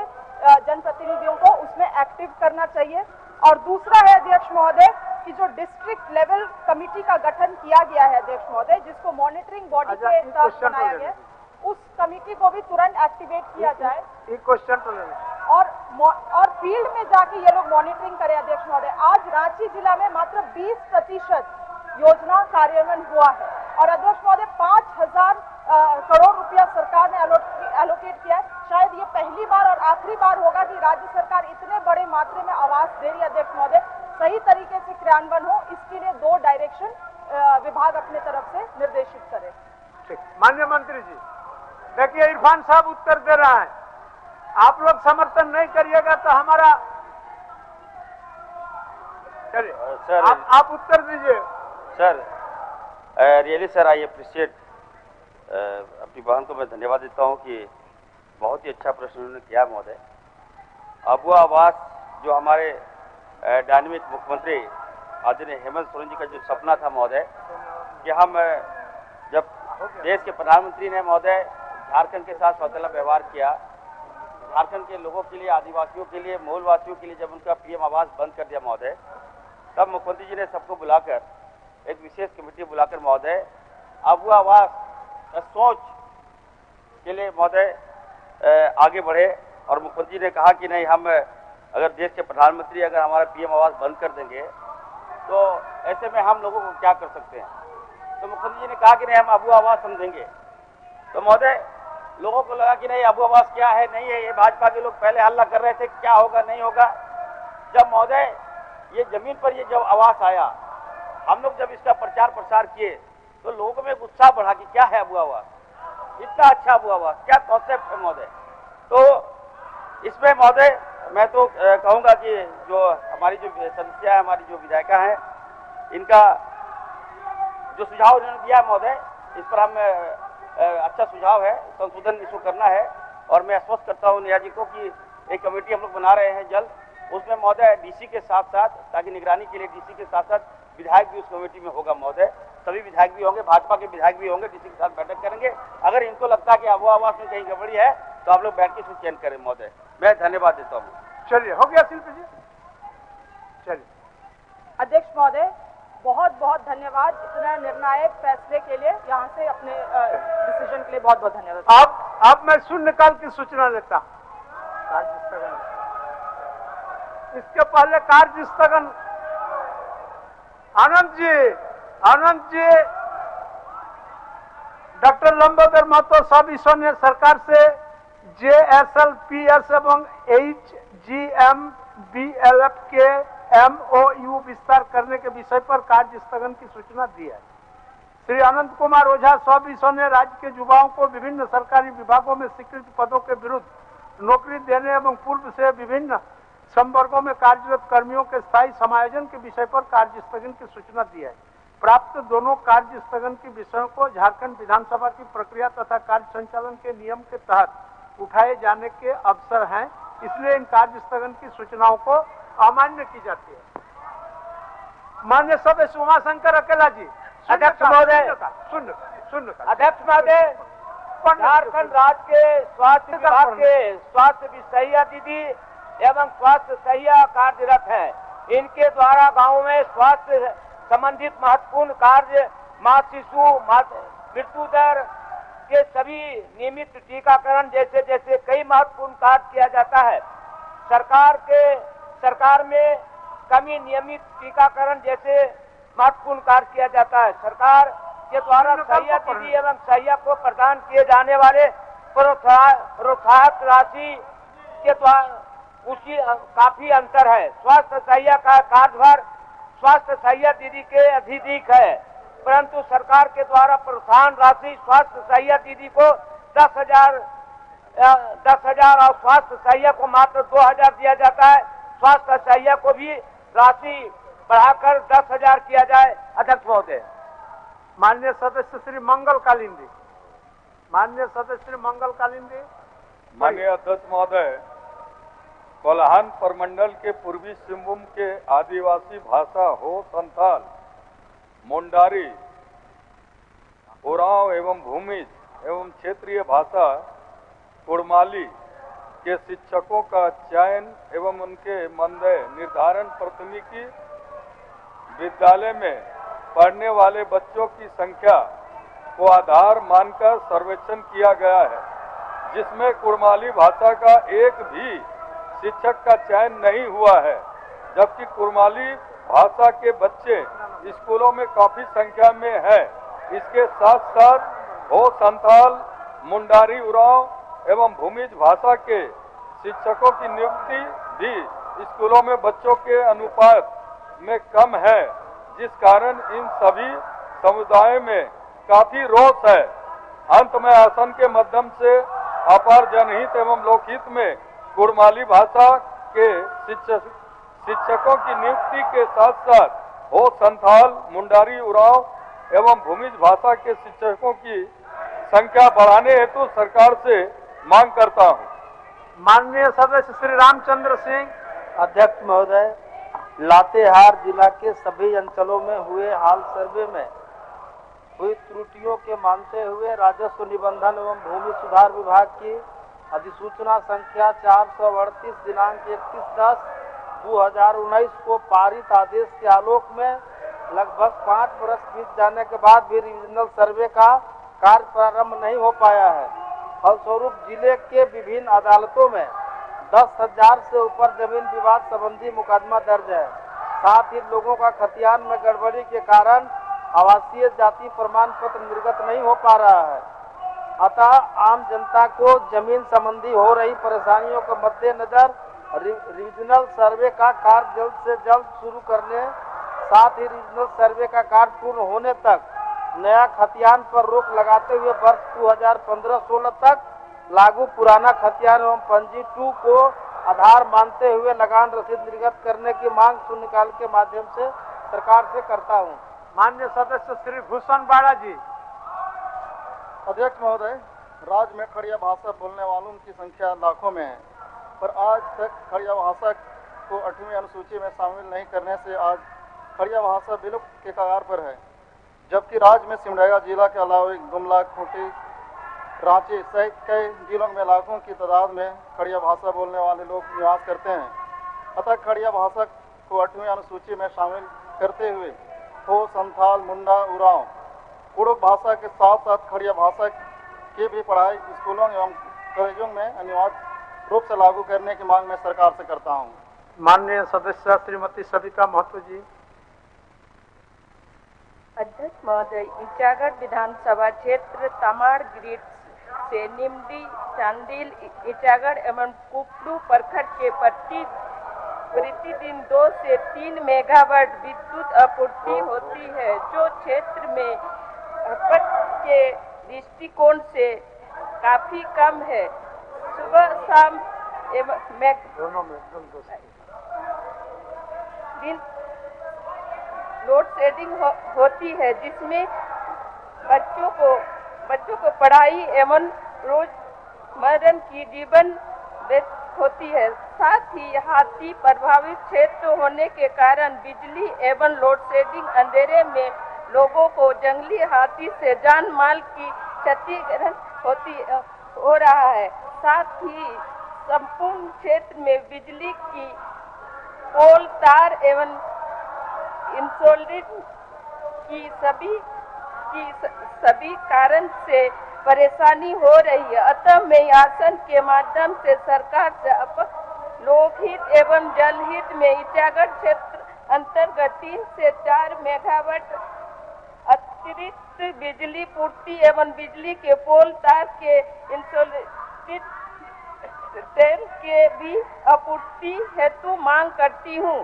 जनप्रतिनिधियों को उसमें एक्टिव करना चाहिए। और दूसरा है अध्यक्ष महोदय कि जो डिस्ट्रिक्ट लेवल कमिटी का गठन किया गया है अध्यक्ष महोदय, जिसको मॉनिटरिंग बॉडी के तहत बनाया गया, उस कमिटी को भी तुरंत एक्टिवेट किया जाए। और फील्ड में जाके ये लोग मॉनिटरिंग करें अध्यक्ष महोदय। आज रांची जिला में मात्र 20% योजना कार्यान्वयन हुआ है, और अध्यक्ष महोदय 5000 करोड़ रुपया सरकार ने एलोकेट किया है। शायद ये पहली बार और आखिरी बार होगा कि राज्य सरकार इतने बड़े मात्रे में आवास दे रही है अध्यक्ष महोदय। सही तरीके से क्रियान्वयन हो, इसके लिए 2 डायरेक्शन विभाग अपने तरफ से निर्देशित करे। ठीक, माननीय मंत्री जी, देखिए इरफान साहब उत्तर दे रहा है, आप लोग समर्थन नहीं करिएगा तो हमारा, चलिए सर आप उत्तर दीजिए। Sir really sir, I appreciate, अपनी बहन को मैं धन्यवाद देता हूं कि बहुत ही अच्छा प्रश्न उन्होंने किया महोदय। अबुआ आवास जो हमारे डायनेमिक मुख्यमंत्री आदरणीय हेमंत सोरेन जी का जो सपना था महोदय, कि हम जब देश के प्रधानमंत्री ने महोदय झारखंड के साथ सौतेला व्यवहार किया, झारखंड के लोगों के लिए, आदिवासियों के लिए, मूलवासियों के लिए जब उनका पीएम आवास बंद कर दिया महोदय, तब मुख्यमंत्री जी ने सबको बुलाकर, एक विशेष कमेटी बुलाकर महोदय अबुआ आवास का सोच के लिए महोदय आगे बढ़े। और मुख्यमंत्री ने कहा कि नहीं, हम अगर देश के प्रधानमंत्री अगर हमारा पीएम आवास बंद कर देंगे तो ऐसे में हम लोगों को क्या कर सकते हैं। तो मुख्यमंत्री जी ने कहा कि नहीं, हम अबुआ आवास हम देंगे। तो महोदय लोगों को लगा कि नहीं, अबुआ आवास क्या है, नहीं है, ये भाजपा के लोग पहले हल्ला कर रहे थे क्या होगा नहीं होगा। जब महोदय ये जमीन पर ये जब आवास आया, हम लोग जब इसका प्रचार प्रसार किए तो लोगों में उत्साह बढ़ा कि क्या है अबुआ आवास, इतना अच्छा अबुआ आवास, क्या कॉन्सेप्ट है महोदय। तो इसमें महोदय मैं तो कहूँगा कि जो हमारी जो सदस्य है, हमारी जो विधायिका हैं, इनका जो सुझाव उन्होंने दिया महोदय, इस पर हम अच्छा सुझाव है, संशोधन इसको करना है। और मैं आश्वस्त करता हूँ नेहा जी को कि एक कमेटी हम लोग बना रहे हैं जल्द, उसमें महोदय डीसी के साथ साथ, ताकि निगरानी के लिए डीसी के साथ साथ विधायक भी उस कमेटी में होगा महोदय। सभी विधायक भी होंगे, भाजपा के विधायक भी होंगे, डीसी के साथ बैठक करेंगे। अगर इनको लगता है कि आबोहवा आवास में कहीं गड़बड़ी है तो आप लोग बैठ के इसमें चयन करें महोदय। मैं धन्यवाद देता हूँ। चलिए, हो गया शिल्पी जी, चलिए। अध्यक्ष महोदय, बहुत बहुत धन्यवाद इतना निर्णायक फैसले के लिए, यहाँ से अपने डिसीजन के लिए बहुत बहुत धन्यवाद। अब मैं शून्यकाल की सूचना लेता हूँ। कार्य स्थगन, इसके पहले कार्य स्थगन। आनंद जी, डॉक्टर लंबोदर महतो सब ईश्वर ने सरकार से JSLPS एवं HGMBLF के MOU विस्तार करने के विषय पर कार्य स्थगन की सूचना दी है। श्री अनंत कुमार ओझा सब ईश्वर ने राज्य के युवाओं को विभिन्न सरकारी विभागों में स्वीकृत पदों के विरुद्ध नौकरी देने एवं पूर्व से विभिन्न संवर्गों में कार्यरत कर्मियों के स्थायी समायोजन के विषय पर कार्य स्थगन की सूचना दी है। प्राप्त दोनों कार्य स्थगन के विषयों को झारखंड विधानसभा की प्रक्रिया तथा कार्य संचालन के नियम के तहत उठाए जाने के अवसर हैं, इसलिए इन कार्य स्थगन की सूचनाओं को अमान्य की जाती है। माननीय सदस्य उमाशंकर अकेला जी। अध्यक्ष महोदय, अध्यक्ष महोदय, झारखंड राज्य के स्वास्थ्य विभाग के स्वास्थ्य विशेषज्ञ दीदी एवं स्वास्थ्य सहिया कार्यरत हैं। इनके द्वारा गांव में स्वास्थ्य संबंधित महत्वपूर्ण कार्य, माँ शिशु मृत्यु दर के सभी नियमित टीकाकरण जैसे जैसे कई महत्वपूर्ण कार्य किया जाता है। सरकार में कमी नियमित टीकाकरण जैसे महत्वपूर्ण कार्य किया जाता है। सरकार के द्वारा सहिया दीदी एवं सहिया को प्रदान किए जाने वाले प्रोत्साहक राशि के द्वारा उसी काफी अंतर है। स्वास्थ्य सहिया का कार्यभार स्वास्थ्य सहिया दीदी के अधिक है, परंतु सरकार के द्वारा प्रोत्साहन राशि स्वास्थ्य सहिया दीदी को 10,000 और स्वास्थ्य सहिया को मात्र 2,000 दिया जाता है। स्वास्थ्य सहिया को भी राशि बढ़ाकर 10,000 किया जाए। अध्यक्ष महोदय। माननीय सदस्य श्री मंगल कालिंदी। माननीय अध्यक्ष महोदय, कोल्हान प्रमंडल के पूर्वी सिंहभूम के आदिवासी भाषा हो संथाल, मुंडारी, उरांव एवं भूमिज एवं क्षेत्रीय भाषा कुड़माली के शिक्षकों का चयन एवं उनके मानदेय निर्धारण प्राथमिकी विद्यालय में पढ़ने वाले बच्चों की संख्या को आधार मानकर सर्वेक्षण किया गया है, जिसमें कुड़माली भाषा का एक भी शिक्षक का चयन नहीं हुआ है, जबकि कुड़माली भाषा के बच्चे स्कूलों में काफी संख्या में है। इसके साथ साथ हो संथाल, मुंडारी, उरांव एवं भूमिज भाषा के शिक्षकों की नियुक्ति भी स्कूलों में बच्चों के अनुपात में कम है, जिस कारण इन सभी समुदायों में काफी रोष है। अंत में आसन के माध्यम से अपार जनहित एवं लोकहित में कुड़माली भाषा के शिक्षकों की नियुक्ति के साथ साथ हो संथाल, मुंडारी, उरांव एवं भूमिज भाषा के शिक्षकों की संख्या बढ़ाने हेतु सरकार से मांग करता हूं। माननीय सदस्य श्री रामचंद्र सिंह। अध्यक्ष महोदय, लातेहार जिला के सभी अंचलों में हुए हाल सर्वे में हुई त्रुटियों के मानते हुए राजस्व निबंधन एवं भूमि सुधार विभाग की अधिसूचना संख्या 438 दिनांक 31/10/2019 को पारित आदेश के आलोक में लगभग 5 वर्ष बीत जाने के बाद भी रीजनल सर्वे का कार्य प्रारंभ नहीं हो पाया है। फलस्वरूप जिले के विभिन्न अदालतों में 10,000 से ऊपर जमीन विवाद संबंधी मुकदमा दर्ज है। साथ ही लोगों का खतियान में गड़बड़ी के कारण आवासीय जाति प्रमाण पत्र निर्गत नहीं हो पा रहा है। अतः आम जनता को जमीन संबंधी हो रही परेशानियों के मद्देनजर रीजनल सर्वे का कार्य जल्द से जल्द शुरू करने, साथ ही रीजनल सर्वे का कार्य पूर्ण होने तक नया खतियान पर रोक लगाते हुए वर्ष 2015-16 तक लागू पुराना खतियान एवं पंजी 2 को आधार मानते हुए लगान रसीद निर्गत करने की मांग शून्यकाल के माध्यम से सरकार से करता हूं। माननीय सदस्य श्री भूषण बाड़ा जी। अध्यक्ष महोदय, राज्य में खड़िया भाषा बोलने वालों की संख्या लाखों में है, पर आज तक खड़िया भाषा को 8वीं अनुसूची में शामिल नहीं करने से आज खड़िया भाषा विलुप्त के कगार पर है, जबकि राज्य में सिमडेगा जिला के अलावा गुमला, खूंटी, रांची सहित कई जिलों में लाखों की तादाद में खड़िया भाषा बोलने वाले लोग निवास करते हैं। अतः खड़िया भाषा को 8वीं अनुसूची में शामिल करते हुए हो, संथाल, मुंडा, उरांव, कुड़ुक भाषा के साथ साथ खड़िया भाषा की भी पढ़ाई स्कूलों एवं कॉलेजों में अनिवार्य रूप से लागू करने की मांग मैं सरकार से करता हूं। माननीय सदस्य श्रीमती सविता महतो जी। अध्यक्ष महोदय, ईचागढ़ विधानसभा क्षेत्र तमाड़ ग्रिड से निमडी, चांडिल, ईचागढ़ एवं कुपड़ू प्रखंड के प्रतिदिन 2 से 3 मेगावाट विद्युत आपूर्ति होती है, जो क्षेत्र में खपत के दृष्टिकोण से काफी कम है। सुबह शाम दिन लोड शेडिंग होती है, जिसमें बच्चों को पढ़ाई एवं रोजमर्रा की जीवन व्यस्त होती है। साथ ही हाथी प्रभावित क्षेत्र होने के कारण बिजली एवं लोड शेडिंग अंधेरे में लोगों को जंगली हाथी से जान माल की क्षति हो रहा है। साथ ही संपूर्ण क्षेत्र में बिजली की पोल, तार एवं इंसुलेशन की सभी कारण से परेशानी हो रही है। अतः मैं आसन के माध्यम से सरकार से लोकहित एवं जलहित में ईचागढ़ क्षेत्र अंतर्गत 3 से 4 मेगावाट अतिरिक्त बिजली पूर्ति एवं बिजली के पोल, तार के इंसुलेटेड तेल के भी आपूर्ति हेतु मांग करती हूँ।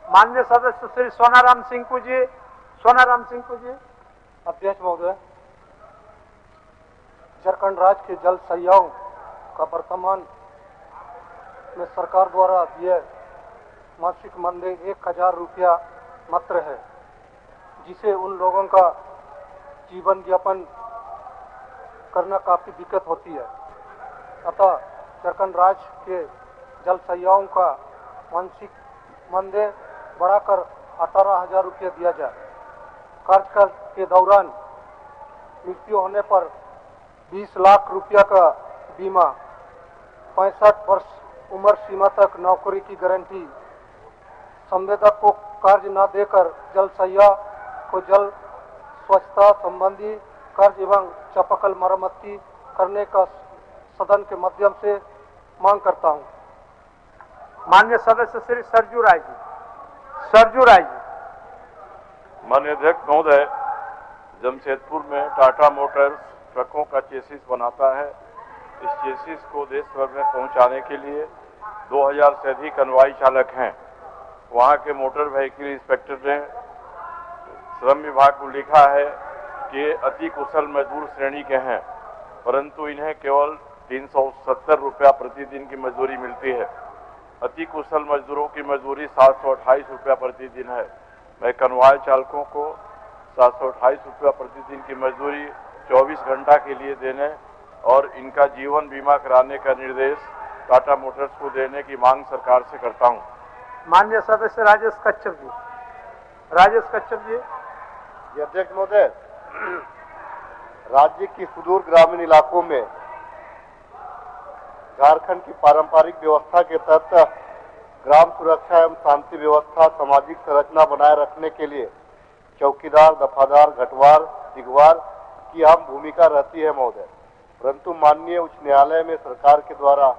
माननीय सदस्य श्री सोनाराम सिंह जी। सोनाराम सिंह जी। अध्यक्ष महोदय, झारखंड राज्य के जल सहियाओं का वर्तमान में सरकार द्वारा दिए मासिक मानदेय 1000 रुपया मात्र है, जिसे उन लोगों का जीवन यापन करना काफी दिक्कत होती है। अतः झारखंड राज्य के जल सहियाओं का मासिक मानदेय बढ़ाकर 18,000 रुपये दिया जाए। कार्यकाल के दौरान मृत्यु होने पर 20 लाख रुपया का बीमा, 65 वर्ष उम्र सीमा तक नौकरी की गारंटी, संवेदक को कार्य न देकर जल सहिया को जल स्वच्छता संबंधी कार्य एवं चापाकल मरम्मती करने का सदन के माध्यम से मांग करता हूं। माननीय सदस्य श्री सरजू राय जी। सरजू राय जी। माननीय अध्यक्ष महोदय, जमशेदपुर में टाटा मोटर्स ट्रकों का चेसिस बनाता है। इस चेसिस को देश भर में पहुंचाने के लिए 2000 से अधिक अनुवाई चालक हैं। वहां के मोटर व्हीकल इंस्पेक्टर ने श्रम विभाग को लिखा है कि अति कुशल मजदूर श्रेणी के हैं, परंतु इन्हें केवल 370 रुपया प्रतिदिन की मजदूरी मिलती है। अति कुशल मजदूरों की मजदूरी 728 रुपया प्रतिदिन है। मैं कन्वाय चालकों को 728 रुपया प्रतिदिन की मजदूरी 24 घंटा के लिए देने और इनका जीवन बीमा कराने का निर्देश टाटा मोटर्स को देने की मांग सरकार से करता हूं। माननीय सदस्य राजेश कच्छप जी। राजेश कच्छप जी। अध्यक्ष महोदय, राज्य की सुदूर ग्रामीण इलाकों में झारखंड की पारंपरिक व्यवस्था के तहत ग्राम सुरक्षा एवं शांति व्यवस्था, सामाजिक संरचना बनाए रखने के लिए चौकीदार, दफादार, घटवार, दिगवार की अहम भूमिका रहती है महोदय। परंतु माननीय उच्च न्यायालय में सरकार के द्वारा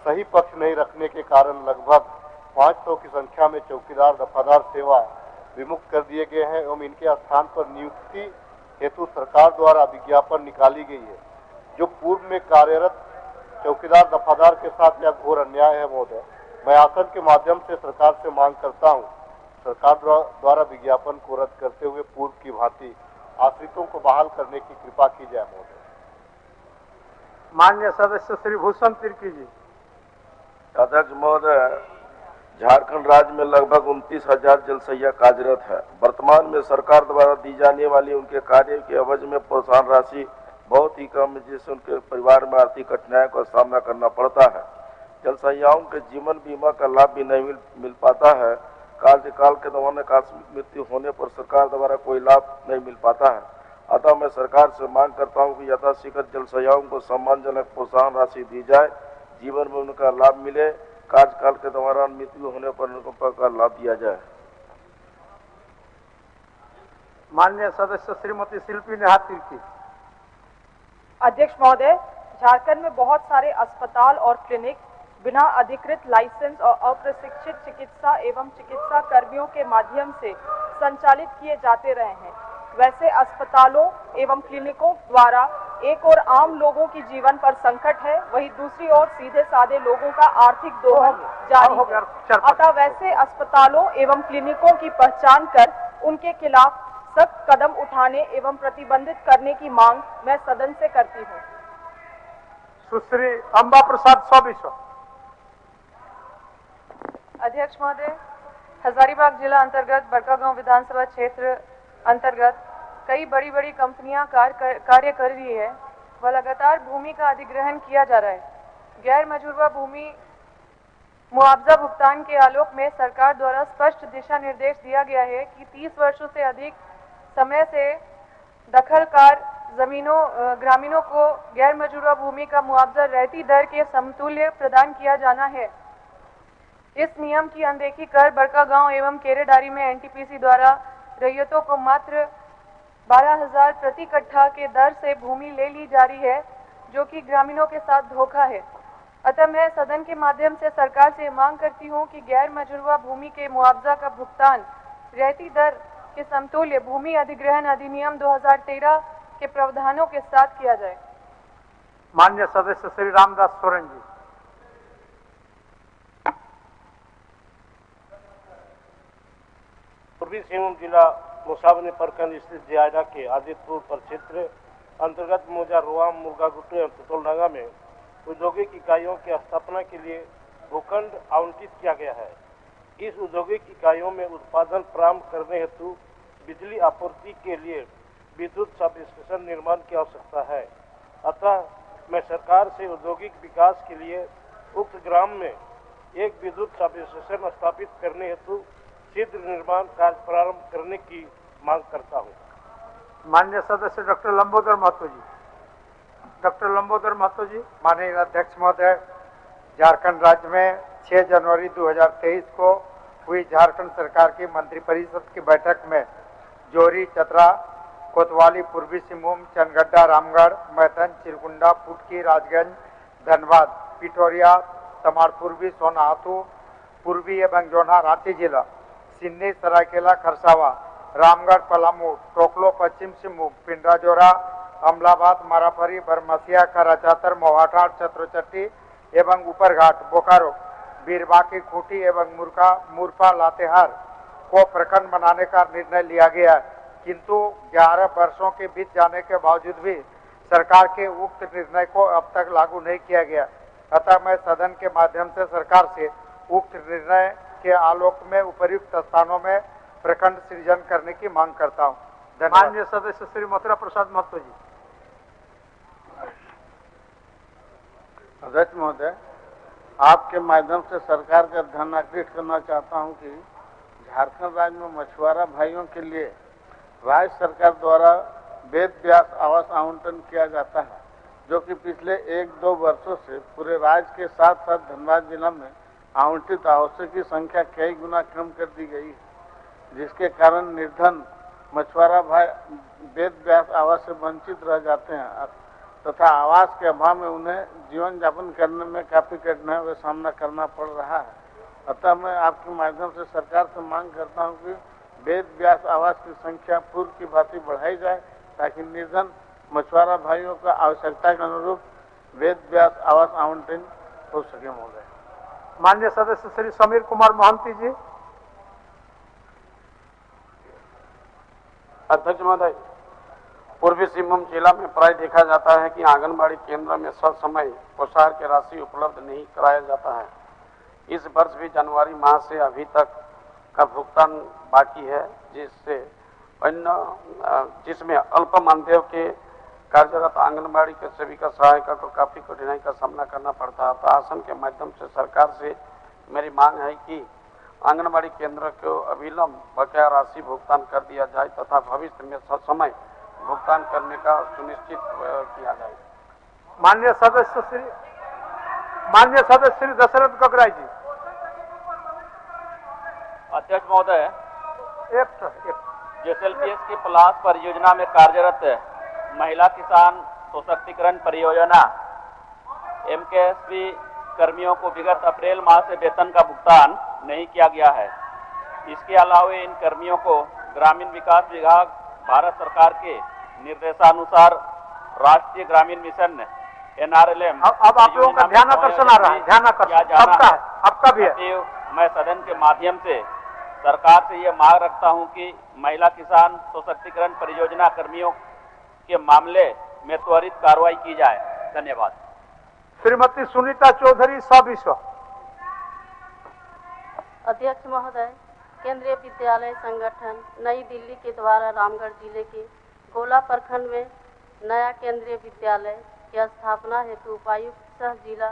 सही पक्ष नहीं रखने के कारण लगभग 500 की संख्या में चौकीदार, दफादार सेवा विमुक्त कर दिए गए हैं एवं इनके स्थान पर नियुक्ति हेतु सरकार द्वारा विज्ञापन निकाली गई है, जो पूर्व में कार्यरत चौकीदार, दफादार के साथ यह घोर अन्याय है महोदय। मैं आसन के माध्यम से सरकार से मांग करता हूं, सरकार द्वारा विज्ञापन को रद्द करते हुए पूर्व की भांति आश्रितों को बहाल करने की कृपा की जाए महोदय। माननीय सदस्य श्री भूषण तिर्की जी। अध्यक्ष महोदय, झारखंड राज्य में लगभग 29,000 जलसहिया कार्यरत है। वर्तमान में सरकार द्वारा दी जाने वाली उनके कार्य के एवज में प्रोत्साहन राशि बहुत ही कम है, जिससे उनके परिवार में आर्थिक कठिनाइयों का सामना करना पड़ता है। जल सहियाओं के जीवन बीमा का लाभ भी नहीं मिल पाता है। कार्यकाल के दौरान आकस्मिक मृत्यु होने पर सरकार द्वारा कोई लाभ नहीं मिल पाता है। अतः मैं सरकार से मांग करता हूं कि यथाशीघ्र जल सहियाओं को सम्मानजनक प्रोत्साहन राशि दी जाए, जीवन में उनका लाभ मिले, कार्यकाल के दौरान मृत्यु होने पर उनको का लाभ दिया जाए। माननीय सदस्य श्रीमती शिल्पी नेहा तिर्की। अध्यक्ष महोदय, झारखंड में बहुत सारे अस्पताल और क्लिनिक बिना अधिकृत लाइसेंस और अप्रशिक्षित चिकित्सा एवं चिकित्सा कर्मियों के माध्यम से संचालित किए जाते रहे हैं। वैसे अस्पतालों एवं क्लिनिकों द्वारा एक और आम लोगों की जीवन पर संकट है, वहीं दूसरी ओर सीधे साधे लोगों का आर्थिक दोहन जारी है। अतः वैसे अस्पतालों एवं क्लिनिकों की पहचान कर उनके खिलाफ सख्त कदम उठाने एवं प्रतिबंधित करने की मांग मैं सदन से करती हूँ। सुश्री अंबा प्रसाद सौबिसो। अध्यक्ष महोदय, हजारीबाग जिला अंतर्गत बड़कागांव विधानसभा क्षेत्र अंतर्गत कई बड़ी बड़ी कंपनियां कार्य कर रही है व लगातार भूमि का अधिग्रहण किया जा रहा है। गैर मजूरवा भूमि मुआवजा भुगतान के आलोक में सरकार द्वारा स्पष्ट दिशा निर्देश दिया गया है कि 30 वर्षों से अधिक समय से दखलकार ग्रामीणों को गैर मजूरवा भूमि का मुआवजा रहती दर के समतुल्य प्रदान किया जाना है। इस नियम की अनदेखी कर बड़कागांव एवं केरेडारी में एनटीपीसी द्वारा रैयतों को मात्र 12,000 प्रति कट्ठा के दर से भूमि ले ली जा रही है, जो कि ग्रामीणों के साथ धोखा है। अतः मैं सदन के माध्यम से सरकार से मांग करती हूं कि गैर मजरूवा भूमि के मुआवजा का भुगतान रहती दर के समतुल्य भूमि अधिग्रहण अधिनियम 2013 के प्रावधानों के साथ किया जाए। माननीय सदस्य श्री रामदास सोरेन जी। पूर्वी सिंहभूम जिला मुसाबनी प्रखंड स्थित जियाडा के आदितपुर प्रक्षेत्र अंतर्गत मोजा रोआम मुर्गागुट्टू एवं तुतलडांगा में औद्योगिक इकाइयों की स्थापना के लिए भूखंड आवंटित किया गया है। इस औद्योगिक इकाइयों में उत्पादन प्रारंभ करने हेतु बिजली आपूर्ति के लिए विद्युत सब स्टेशन निर्माण की आवश्यकता है। अतः मैं सरकार से औद्योगिक विकास के लिए उक्त ग्राम में एक विद्युत सब स्टेशन स्थापित करने हेतु शीघ्र निर्माण कार्य प्रारंभ करने की मांग करता हूं। माननीय सदस्य डॉक्टर लंबोदर महतो जी। डॉक्टर लंबोदर महतो जी। माननीय अध्यक्ष महोदय, झारखंड राज्य में 6 जनवरी 2023 को हुई झारखंड सरकार की मंत्रिपरिषद की बैठक में जोरी, चतरा, कोतवाली, पूर्वी सिंहभूम, चनगड्डा, रामगढ़, मैथन, चिरकुंडा, पुटकी, राजगंज, धनबाद, पिठोरिया, तमाड़पूर्वी, सोनाहातू, पूर्वी एवं जोन्हा रांची जिला, सिन्नी, सरायकेला, खरसावा, रामगढ़, पलामू, टोकलो, पश्चिम सिंहभूम, पिंडराजोरा, अमलाबाद, माराफरी, बरमसिया, कराचातर, मोहाटार, चतुरचट्टी एवं ऊपरघाट, बोकारो, बीरबाकी, खूंटी एवं मुरपा, लातेहार को प्रखंड बनाने का निर्णय लिया गया, किंतु 11 वर्षों के बीत जाने के बावजूद भी सरकार के उक्त निर्णय को अब तक लागू नहीं किया गया। अतः मैं सदन के माध्यम से सरकार से उक्त निर्णय के आलोक में उपर्युक्त स्थानों में प्रखंड सृजन करने की मांग करता हूं। धन्यवाद। माननीय सदस्य श्री मथुरा प्रसाद महतो जी। अध्यक्ष महोदय, आपके माध्यम से सरकार का ध्यान आकृष्ट करना चाहता हूं कि झारखंड राज्य में मछुआरा भाइयों के लिए राज्य सरकार द्वारा वेद व्यास आवास आवंटन किया जाता है, जो कि पिछले 1-2 वर्षों से पूरे राज्य के साथ साथ धनबाद जिला में आवंटित आवासों की संख्या कई गुना कम कर दी गई है, जिसके कारण निर्धन मछुआरा भाई वेद व्यास आवास से वंचित रह जाते हैं तथा आवास के अभाव में उन्हें जीवन यापन करने में काफी कठिनाइयों का सामना करना पड़ रहा है। अतः मैं आपके माध्यम से सरकार से मांग करता हूं कि वेद व्यास आवास की संख्या पूर्व की भांति बढ़ाई जाए, ताकि निर्धन मछुआरा भाइयों का आवश्यकता के अनुरूप वेद व्यास आवास आवंटन हो सके। महोदय। माननीय सदस्य श्री समीर कुमार महंती जी। अध्यक्ष महोदय, पूर्वी सिंहभूम जिला में प्राय देखा जाता है कि आंगनबाड़ी केंद्र में समय पोषाहार की राशि उपलब्ध नहीं कराया जाता है। इस वर्ष भी जनवरी माह से अभी तक का भुगतान बाकी है, जिसमें अल्प मानदेय के कार्यरत आंगनबाड़ी के सेविका सहायिका को काफी कठिनाई का सामना करना पड़ता है। तो आसन के माध्यम से सरकार से मेरी मांग है कि आंगनबाड़ी केंद्र को अविलंब बकाया राशि भुगतान कर दिया जाए तथा भविष्य में ससमय भुगतान करने का सुनिश्चित किया जाए। माननीय सदस्य श्री दशरथ गगराई जी। अध्यक्ष महोदय, जेएसएलपीएस की पलास परियोजना में कार्यरत महिला किसान सशक्तिकरण परियोजना एमकेएसपी कर्मियों को विगत अप्रैल माह से वेतन का भुगतान नहीं किया गया है। इसके अलावा इन कर्मियों को ग्रामीण विकास विभाग भारत सरकार के निर्देशानुसार राष्ट्रीय ग्रामीण मिशन NRLM अब आप लोगों का ध्यान आकर्षण आ रहा है, ध्यान आकर्षण आपका भी है। मैं सदन के माध्यम से सरकार से ये मांग रखता हूं कि महिला किसान सशक्तिकरण परियोजना कर्मियों के मामले में त्वरित कार्रवाई की जाए। धन्यवाद। श्रीमती सुनीता चौधरी सविश्व। अध्यक्ष महोदय, केंद्रीय विद्यालय संगठन नई दिल्ली के द्वारा रामगढ़ जिले के गोला प्रखंड में नया केंद्रीय विद्यालय की स्थापना हेतु उपायुक्त सह जिला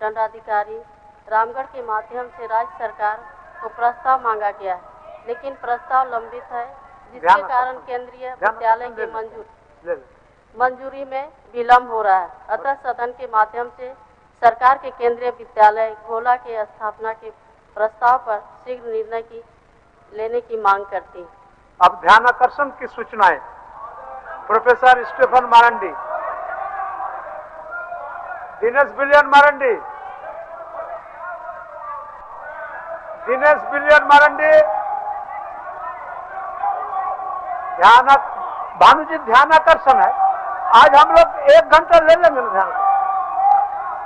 दंडाधिकारी रामगढ़ के माध्यम से राज्य सरकार को प्रस्ताव मांगा गया है, लेकिन प्रस्ताव लंबित है, जिसके कारण केंद्रीय विद्यालय के मंजूरी में विलम्ब हो रहा है। अतः सदन के माध्यम से सरकार के केंद्रीय विद्यालय गोला के स्थापना के प्रस्ताव पर शीघ्र निर्णय लेने की मांग करती है। अब ध्यान आकर्षण की सूचनाएं। Professor Stephen Marandi, Dinesh William Marandi, Bhanuji ध्यान आकर्षण है। आज हम लोग 1 घंटा ले लेंगे ध्यान,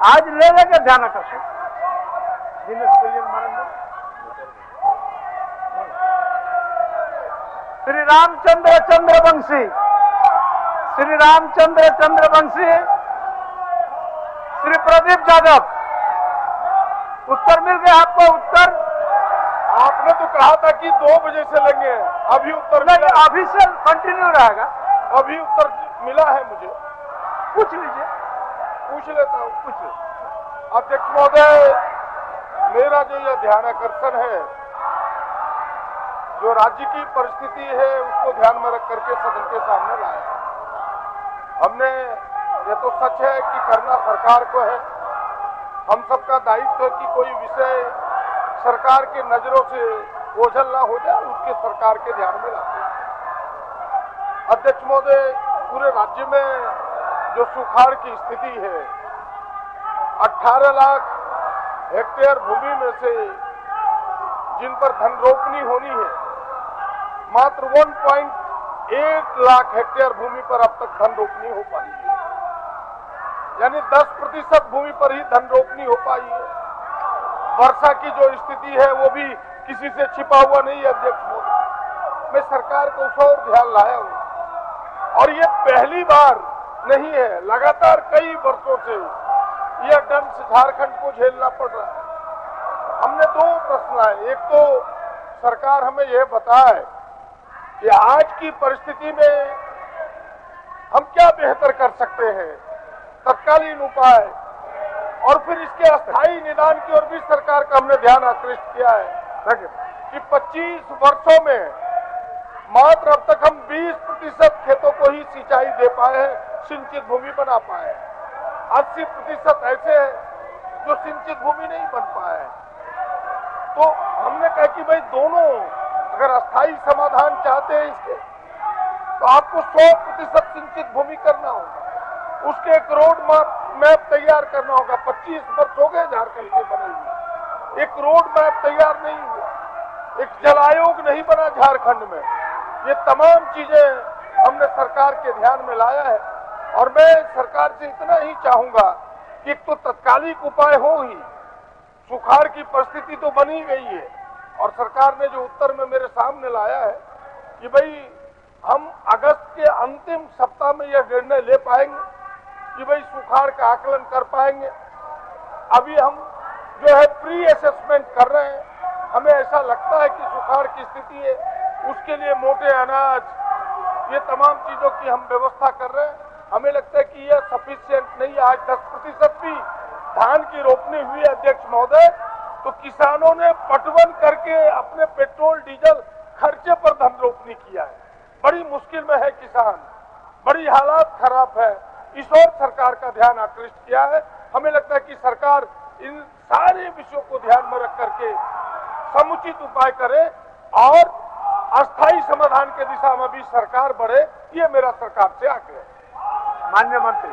आज ले लेंगे ध्यान आकर्षण। दिनेश बिलियन मारंडी, श्री रामचंद्र चंद्रवंशी, श्री प्रदीप यादव। उत्तर मिल गया आपको? उत्तर आपने तो कहा था कि 2 बजे से लेंगे, अभी उत्तर नहीं, अभी से कंटिन्यू रहेगा। अभी उत्तर मिला है मुझे। पूछ लीजिए। पूछ लेता हूँ। अध्यक्ष महोदय, मेरा जो यह ध्यान आकर्षण है, जो राज्य की परिस्थिति है उसको ध्यान में रख करके सदन के सामने लाया। हमने, ये तो सच है कि करना सरकार को है, हम सबका दायित्व है कि कोई विषय सरकार के नजरों से ओझल ना हो जाए, उसके सरकार के ध्यान में लाते हैं। अध्यक्ष महोदय, पूरे राज्य में जो सुखाड़ की स्थिति है, 18 लाख हेक्टेयर भूमि में से जिन पर धन रोपनी होनी है, मात्र 1.8 लाख हेक्टेयर भूमि पर अब तक धन रोपनी हो पाई है, यानी 10% भूमि पर ही धन रोपनी हो पाई है। वर्षा की जो स्थिति है वो भी किसी से छिपा हुआ नहीं है। अध्यक्ष महोदय, मैं सरकार को उस ओर ध्यान लाया हूं, और ये पहली बार नहीं है, लगातार कई वर्षों से यह दंड झारखंड को झेलना पड़ रहा है। हमने 2 प्रश्न आए। एक तो सरकार हमें यह बताए कि आज की परिस्थिति में हम क्या बेहतर कर सकते हैं, तत्कालीन उपाय, और फिर इसके अस्थायी निदान की ओर भी सरकार का हमने ध्यान आकृष्ट किया है कि 25 वर्षों में मात्र अब तक हम 20% खेतों को ही सिंचाई दे पाए हैं, सिंचित भूमि बना पाए हैं। 80% ऐसे हैं जो सिंचित भूमि नहीं बन पाए हैं। तो हमने कहा कि भाई दोनों, अगर अस्थायी समाधान चाहते हैं इसके, तो आपको 100% सिंचित भूमि करना होगा, उसके एक रोड मैप तैयार करना होगा। 25 वर्ष हो गए झारखंड के बने हुए, एक रोड मैप तैयार नहीं हुआ, एक जल आयोग नहीं बना झारखंड में। ये तमाम चीजें हमने सरकार के ध्यान में लाया है, और मैं सरकार से इतना ही चाहूंगा कि एक तो तत्कालिक उपाय हो ही, सुखाड़ की परिस्थिति तो बनी गई है, और सरकार ने जो उत्तर में मेरे सामने लाया है कि भाई हम अगस्त के अंतिम सप्ताह में यह निर्णय ले पाएंगे कि भाई सुखाड़ का आकलन कर पाएंगे। अभी हम जो है प्री असेसमेंट कर रहे हैं, हमें ऐसा लगता है कि सुखाड़ की स्थिति है, उसके लिए मोटे अनाज, ये तमाम चीजों की हम व्यवस्था कर रहे हैं। हमें लगता है कि यह सफिशिएंट नहीं है। आज 10% भी धान की रोपनी हुई है अध्यक्ष महोदय, तो किसानों ने पटवन करके अपने पेट्रोल डीजल खर्चे पर धन रोपनी किया है। बड़ी मुश्किल में है किसान, बड़ी हालात खराब है। इस ओर सरकार का ध्यान आकृष्ट किया है। हमें लगता है कि सरकार इन सारे विषयों को ध्यान में रख करके समुचित उपाय करे और अस्थायी समाधान के दिशा में भी सरकार बढ़े, ये मेरा सरकार से आग्रह है। माननीय मंत्री।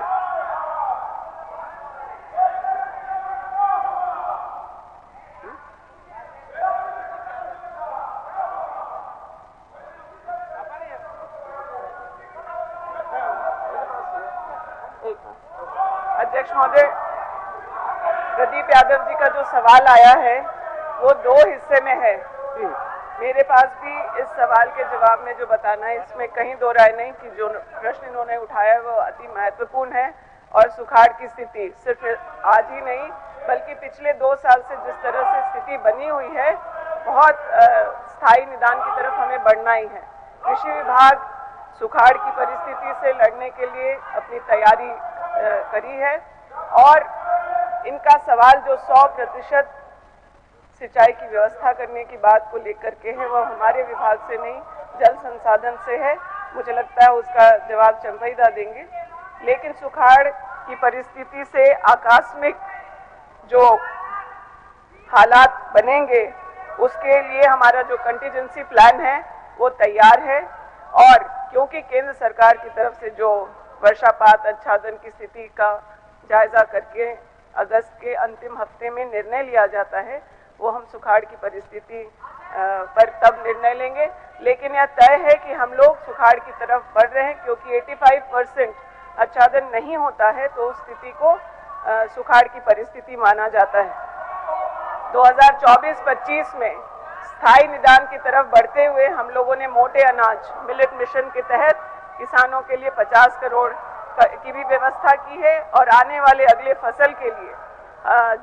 अध्यक्ष महोदय, प्रदीप यादव जी का जो सवाल आया है वो दो हिस्से में है। मेरे पास भी इस सवाल के जवाब में जो बताना है, इसमें कहीं दो राय नहीं कि जो प्रश्न इन्होंने उठाया है वो अति महत्वपूर्ण है। और सुखाड़ की स्थिति सिर्फ आज ही नहीं बल्कि पिछले 2 साल से जिस तरह से स्थिति बनी हुई है, बहुत स्थायी निदान की तरफ हमें बढ़ना ही है। कृषि विभाग सुखाड़ की परिस्थिति से लड़ने के लिए अपनी तैयारी करी है और इनका सवाल जो 100% सिंचाई की व्यवस्था करने की बात को लेकर के है, वह हमारे विभाग से नहीं जल संसाधन से है। मुझे लगता है उसका जवाब चंपईदा देंगे। लेकिन सुखाड़ की परिस्थिति से आकस्मिक जो हालात बनेंगे उसके लिए हमारा जो कंटीजेंसी प्लान है वो तैयार है। और क्योंकि केंद्र सरकार की तरफ से जो वर्षापात आच्छादन की स्थिति का जायजा करके अगस्त के अंतिम हफ्ते में निर्णय लिया जाता है, वो हम सुखाड़ की परिस्थिति पर तब निर्णय लेंगे। लेकिन यह तय है कि हम लोग सुखाड़ की तरफ बढ़ रहे हैं, क्योंकि 85% आच्छादन नहीं होता है तो उस स्थिति को सुखाड़ की परिस्थिति माना जाता है। 2024-25 में स्थायी निदान की तरफ बढ़ते हुए हम लोगों ने मोटे अनाज मिलेट मिशन के तहत किसानों के लिए 50 करोड़ की भी व्यवस्था की है और आने वाले अगले फसल के लिए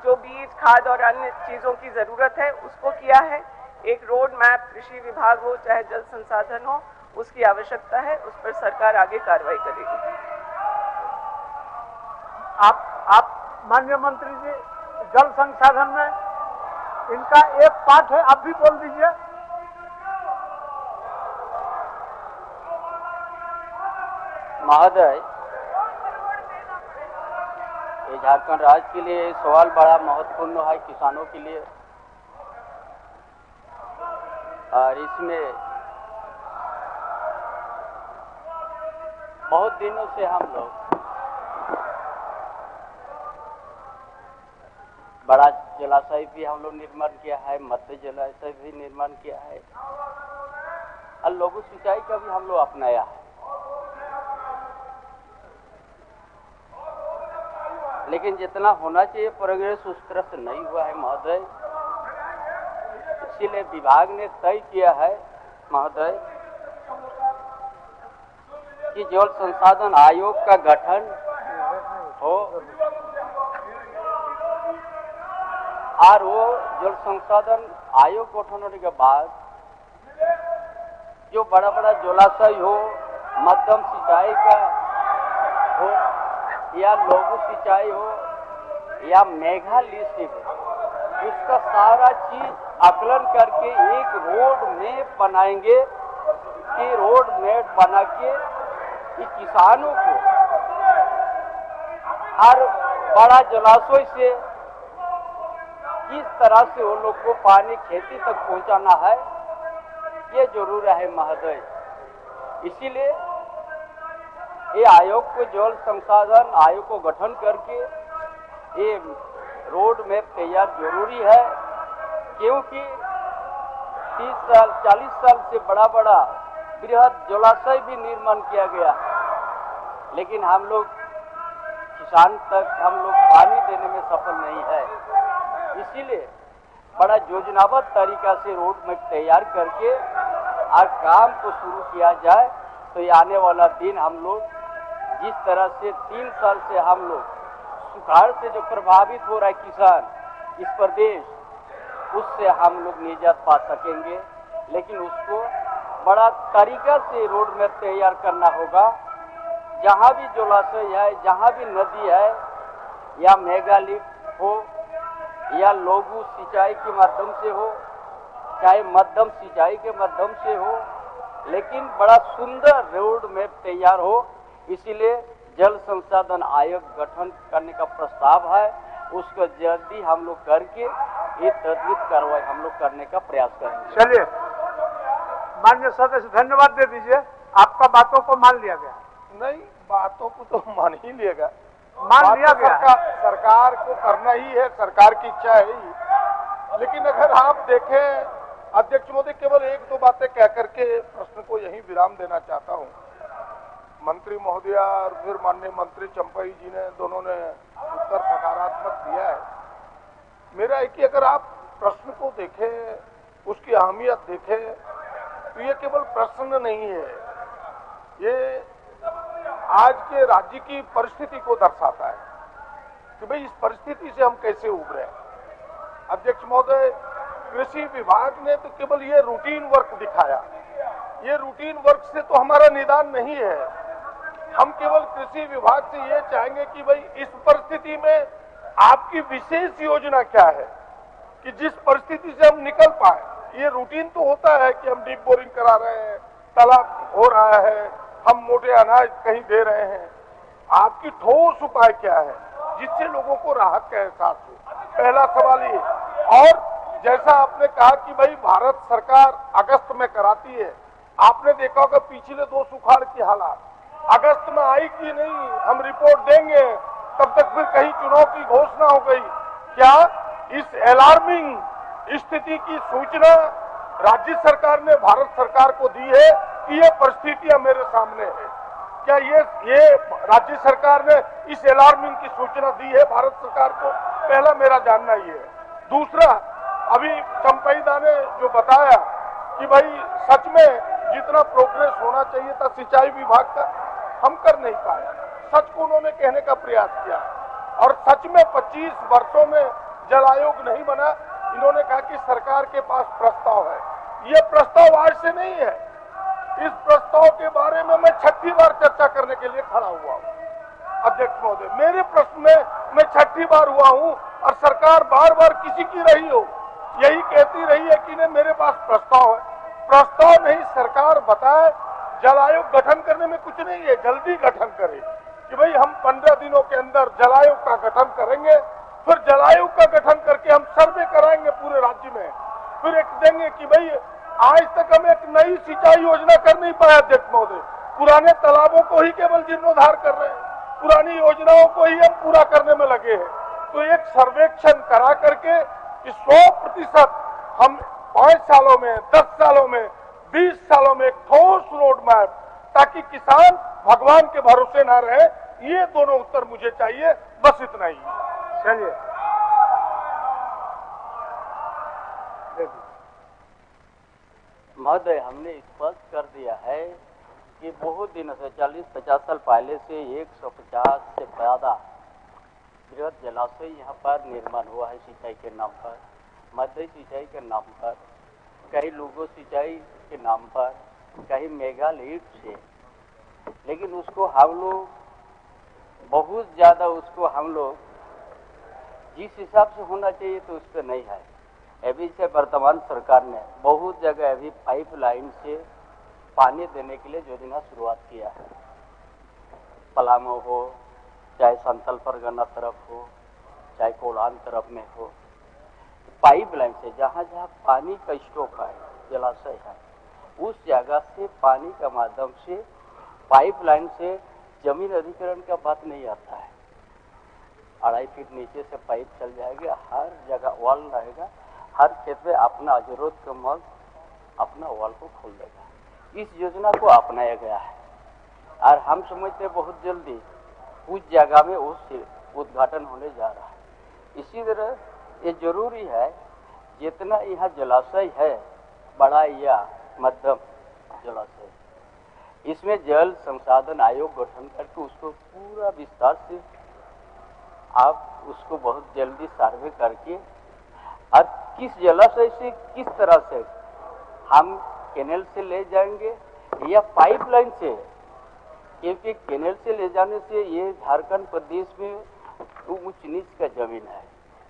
जो बीज खाद और अन्य चीज़ों की ज़रूरत है उसको किया है। एक रोड मैप कृषि विभाग हो चाहे जल संसाधन हो, उसकी आवश्यकता है, उस पर सरकार आगे कार्रवाई करेगी। आप माननीय मंत्री जी, जल संसाधन में इनका एक पाठ है, आप भी बोल दीजिए। महोदय, ये झारखंड राज्य के लिए सवाल बड़ा महत्वपूर्ण है, किसानों के लिए। और इसमें बहुत दिनों से हम लोग बड़ा जलाशय भी हम लोग निर्माण किया है, मध्य जलाशय भी निर्माण किया है और लघु सिंचाई का भी हम लोग अपनाया है। लेकिन जितना होना चाहिए प्रोग्रेस उस तरह से नहीं हुआ है महोदय। इसीलिए विभाग ने तय किया है महोदय कि जल संसाधन आयोग का गठन हो और वो जल संसाधन आयोग गठन होने के बाद जो बड़ा बड़ा जलाशय हो, मध्यम सिंचाई का हो या लघु सिंचाई हो या मेगा लिस्ट हो, उसका सारा चीज आकलन करके एक रोड मैप बनाएंगे कि रोड मैप बना के किसानों को हर बड़ा जलाशय से किस तरह से वो लोग को पानी खेती तक पहुंचाना है, ये जरूर है महोदय। इसीलिए ये आयोग को जल संसाधन आयोग को गठन करके ये रोड मैप तैयार जरूरी है, क्योंकि 30 साल 40 साल से बड़ा बड़ा बृहद जलाशय भी निर्माण किया गया है, लेकिन हम लोग किसान तक हम लोग पानी देने में सफल नहीं है। इसीलिए बड़ा योजनाबद्ध तरीका से रोड मैप तैयार करके और काम को शुरू किया जाए, तो ये आने वाला दिन हम लोग जिस तरह से 3 साल से हम लोग सुखाड़ से जो प्रभावित हो रहा है किसान इस प्रदेश, उससे हम लोग निजात पा सकेंगे। लेकिन उसको बड़ा तरीका से रोड मैप तैयार करना होगा जहाँ भी जलाशय है, जहाँ भी नदी है, या मेगा लिफ्ट हो या लघु सिंचाई के माध्यम से हो, चाहे मध्यम सिंचाई के माध्यम से हो, लेकिन बड़ा सुंदर रोड मैप तैयार हो। इसीलिए जल संसाधन आयोग गठन करने का प्रस्ताव है, उसको जल्दी हम लोग करके ये त्वरित कार्रवाई हम लोग करने का प्रयास करेंगे। चलिए, माननीय सदस्य धन्यवाद दे दीजिए, आपका बातों को मान लिया गया। नहीं, बातों को तो मान ही लिया गया, मान लिया गया। सरकार को करना ही है, सरकार की इच्छा है ही। लेकिन अगर आप देखें, अध्यक्ष महोदय, केवल एक दो बातें कह करके प्रश्न को यही विराम देना चाहता हूं। मंत्री महोदय और फिर माननीय मंत्री चंपाई जी ने दोनों ने उत्तर सकारात्मक दिया है। मेरा है कि अगर आप प्रश्न को देखें, उसकी अहमियत देखें, तो ये केवल प्रश्न नहीं है, ये आज के राज्य की परिस्थिति को दर्शाता है कि भाई इस परिस्थिति से हम कैसे उभरे। अध्यक्ष महोदय, कृषि विभाग ने तो केवल ये रूटीन वर्क दिखाया, ये रूटीन वर्क से तो हमारा निदान नहीं है। हम केवल कृषि विभाग से ये चाहेंगे कि भाई इस परिस्थिति में आपकी विशेष योजना क्या है कि जिस परिस्थिति से हम निकल पाए। ये रूटीन तो होता है कि हम डीप बोरिंग करा रहे हैं, तालाब हो रहा है, हम मोटे अनाज कहीं दे रहे हैं। आपकी ठोस उपाय क्या है जिससे लोगों को राहत का एहसास हो? पहला सवाल ये। और जैसा आपने कहा कि भाई भारत सरकार अगस्त में कराती है, आपने देखा होगा पिछले 2 सुखाड़ की हालात अगस्त में आई कि नहीं, हम रिपोर्ट देंगे, तब तक फिर कहीं चुनाव की घोषणा हो गई। क्या इस अलार्मिंग स्थिति की सूचना राज्य सरकार ने भारत सरकार को दी है कि ये परिस्थितियां मेरे सामने है? क्या ये राज्य सरकार ने इस अलार्मिंग की सूचना दी है भारत सरकार को? पहला मेरा जानना ये है। दूसरा, अभी चंपईदा ने जो बताया कि भाई सच में जितना प्रोग्रेस होना चाहिए था सिंचाई विभाग का, हम कर नहीं पाए। सच को उन्होंने कहने का प्रयास किया और सच में 25 वर्षों में जल आयोग नहीं बना। इन्होंने कहा कि सरकार के पास प्रस्ताव है। ये प्रस्ताव आज से नहीं है, इस प्रस्ताव के बारे में मैं 6ठी बार चर्चा करने के लिए खड़ा हुआ हूँ। अध्यक्ष महोदय, मेरे प्रश्न में मैं 6ठी बार हुआ हूँ और सरकार बार बार किसी की रही हो यही कहती रही है कि नहीं मेरे पास प्रस्ताव है। प्रस्ताव नहीं, सरकार बताए। जल आयोग गठन करने में कुछ नहीं है, जल्दी गठन करे कि भाई हम 15 दिनों के अंदर जल आयोग का गठन करेंगे। फिर जल आयोग का गठन करके हम सर्वे कराएंगे पूरे राज्य में, फिर एक देंगे कि भाई आज तक हम एक नई सिंचाई योजना कर नहीं पाए। अध्यक्ष महोदय, पुराने तालाबों को ही केवल जीर्णोद्धार कर रहे हैं, पुरानी योजनाओं को ही हम पूरा करने में लगे हैं। तो एक सर्वेक्षण करा करके कि 100% हम 5 सालों में, 10 सालों में, 20 सालों में एक ठोस रोड मैप, ताकि किसान भगवान के भरोसे ना रहे। ये दोनों उत्तर मुझे चाहिए, बस इतना ही। चलिए, महोदय, हमने स्पष्ट कर दिया है कि बहुत दिनों से 40-50 साल पहले से 150 से ज्यादा बृहद जलाशय यहाँ पर निर्माण हुआ है सिंचाई के नाम पर, मध्य सिंचाई के नाम पर, कई लोगों सिंचाई के नाम पर, कहीं मेगा लिफ्ट से। लेकिन उसको हम लोग बहुत ज़्यादा उसको हम लोग जिस हिसाब से होना चाहिए तो उस पर नहीं है। अभी से वर्तमान सरकार ने बहुत जगह अभी पाइपलाइन से पानी देने के लिए योजना शुरुआत किया है। पलामू हो, चाहे संतल परगना तरफ हो, चाहे कोलान तरफ में हो, पाइपलाइन से जहाँ जहाँ पानी का स्टॉक है, जलाशय है, उस जगह से पानी का माध्यम से पाइपलाइन से जमीन अधिग्रहण का बात नहीं आता है। 2.5 फीट नीचे से पाइप चल जाएगा, हर जगह वॉल रहेगा, हर खेत में अपना जरूरत का मग अपना वॉल को खोल देगा। इस योजना को अपनाया गया है और हम समझते हैं बहुत जल्दी उस जगह में उस उद्घाटन होने जा रहा है। इसी तरह ये जरूरी है जितना यहाँ जलाशय है, बड़ा या मध्यम जलाशय, इसमें जल संसाधन आयोग गठन करके उसको पूरा विस्तार से आप उसको बहुत जल्दी सर्वे करके और किस जलाशय से किस तरह से हम कैनल से ले जाएंगे या पाइपलाइन से क्योंकि केनल से ले जाने से ये झारखंड प्रदेश में ऊंच नीच का जमीन है,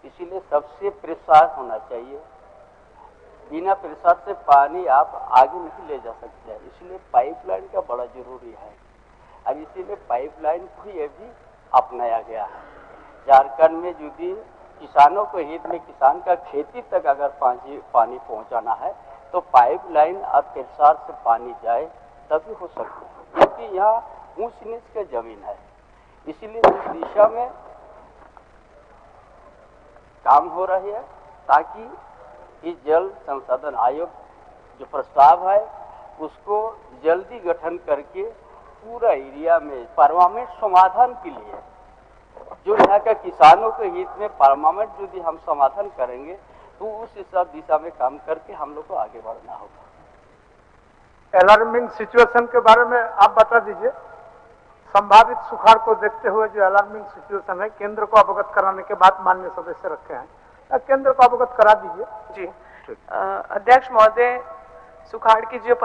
इसीलिए सबसे प्रसार होना चाहिए। बिना प्रसार से पानी आप आगे नहीं ले जा सकते हैं, इसलिए पाइपलाइन का बड़ा जरूरी है और इसीलिए पाइपलाइन को ये भी अपनाया गया है। झारखंड में यदि किसानों के हित में किसान का खेती तक अगर पानी पहुंचाना है तो पाइपलाइन और प्रसार से पानी जाए तभी हो सकता है, क्योंकि यहाँ ऊंच नीच का जमीन है। इसीलिए इस दिशा में काम हो रही है ताकि इस जल संसाधन आयोग जो प्रस्ताव है उसको जल्दी गठन करके पूरा एरिया में परमानेंट समाधान के लिए जो यहाँ का किसानों के हित में परमानेंट यदि हम समाधान करेंगे तो उस हिसाब दिशा में काम करके हम लोग को आगे बढ़ना होगा। अलार्मिंग सिचुएशन के बारे में आप बता दीजिए। संभावित सुखाड़ को देखते हुए जो अलार्मिंग सिचुएशन है केंद्र को अवगत कराने के बाद माननीय सदस्य रखे हैं, केंद्र को अवगत करा दीजिए। जी अध्यक्ष महोदय, सुखाड़ की जो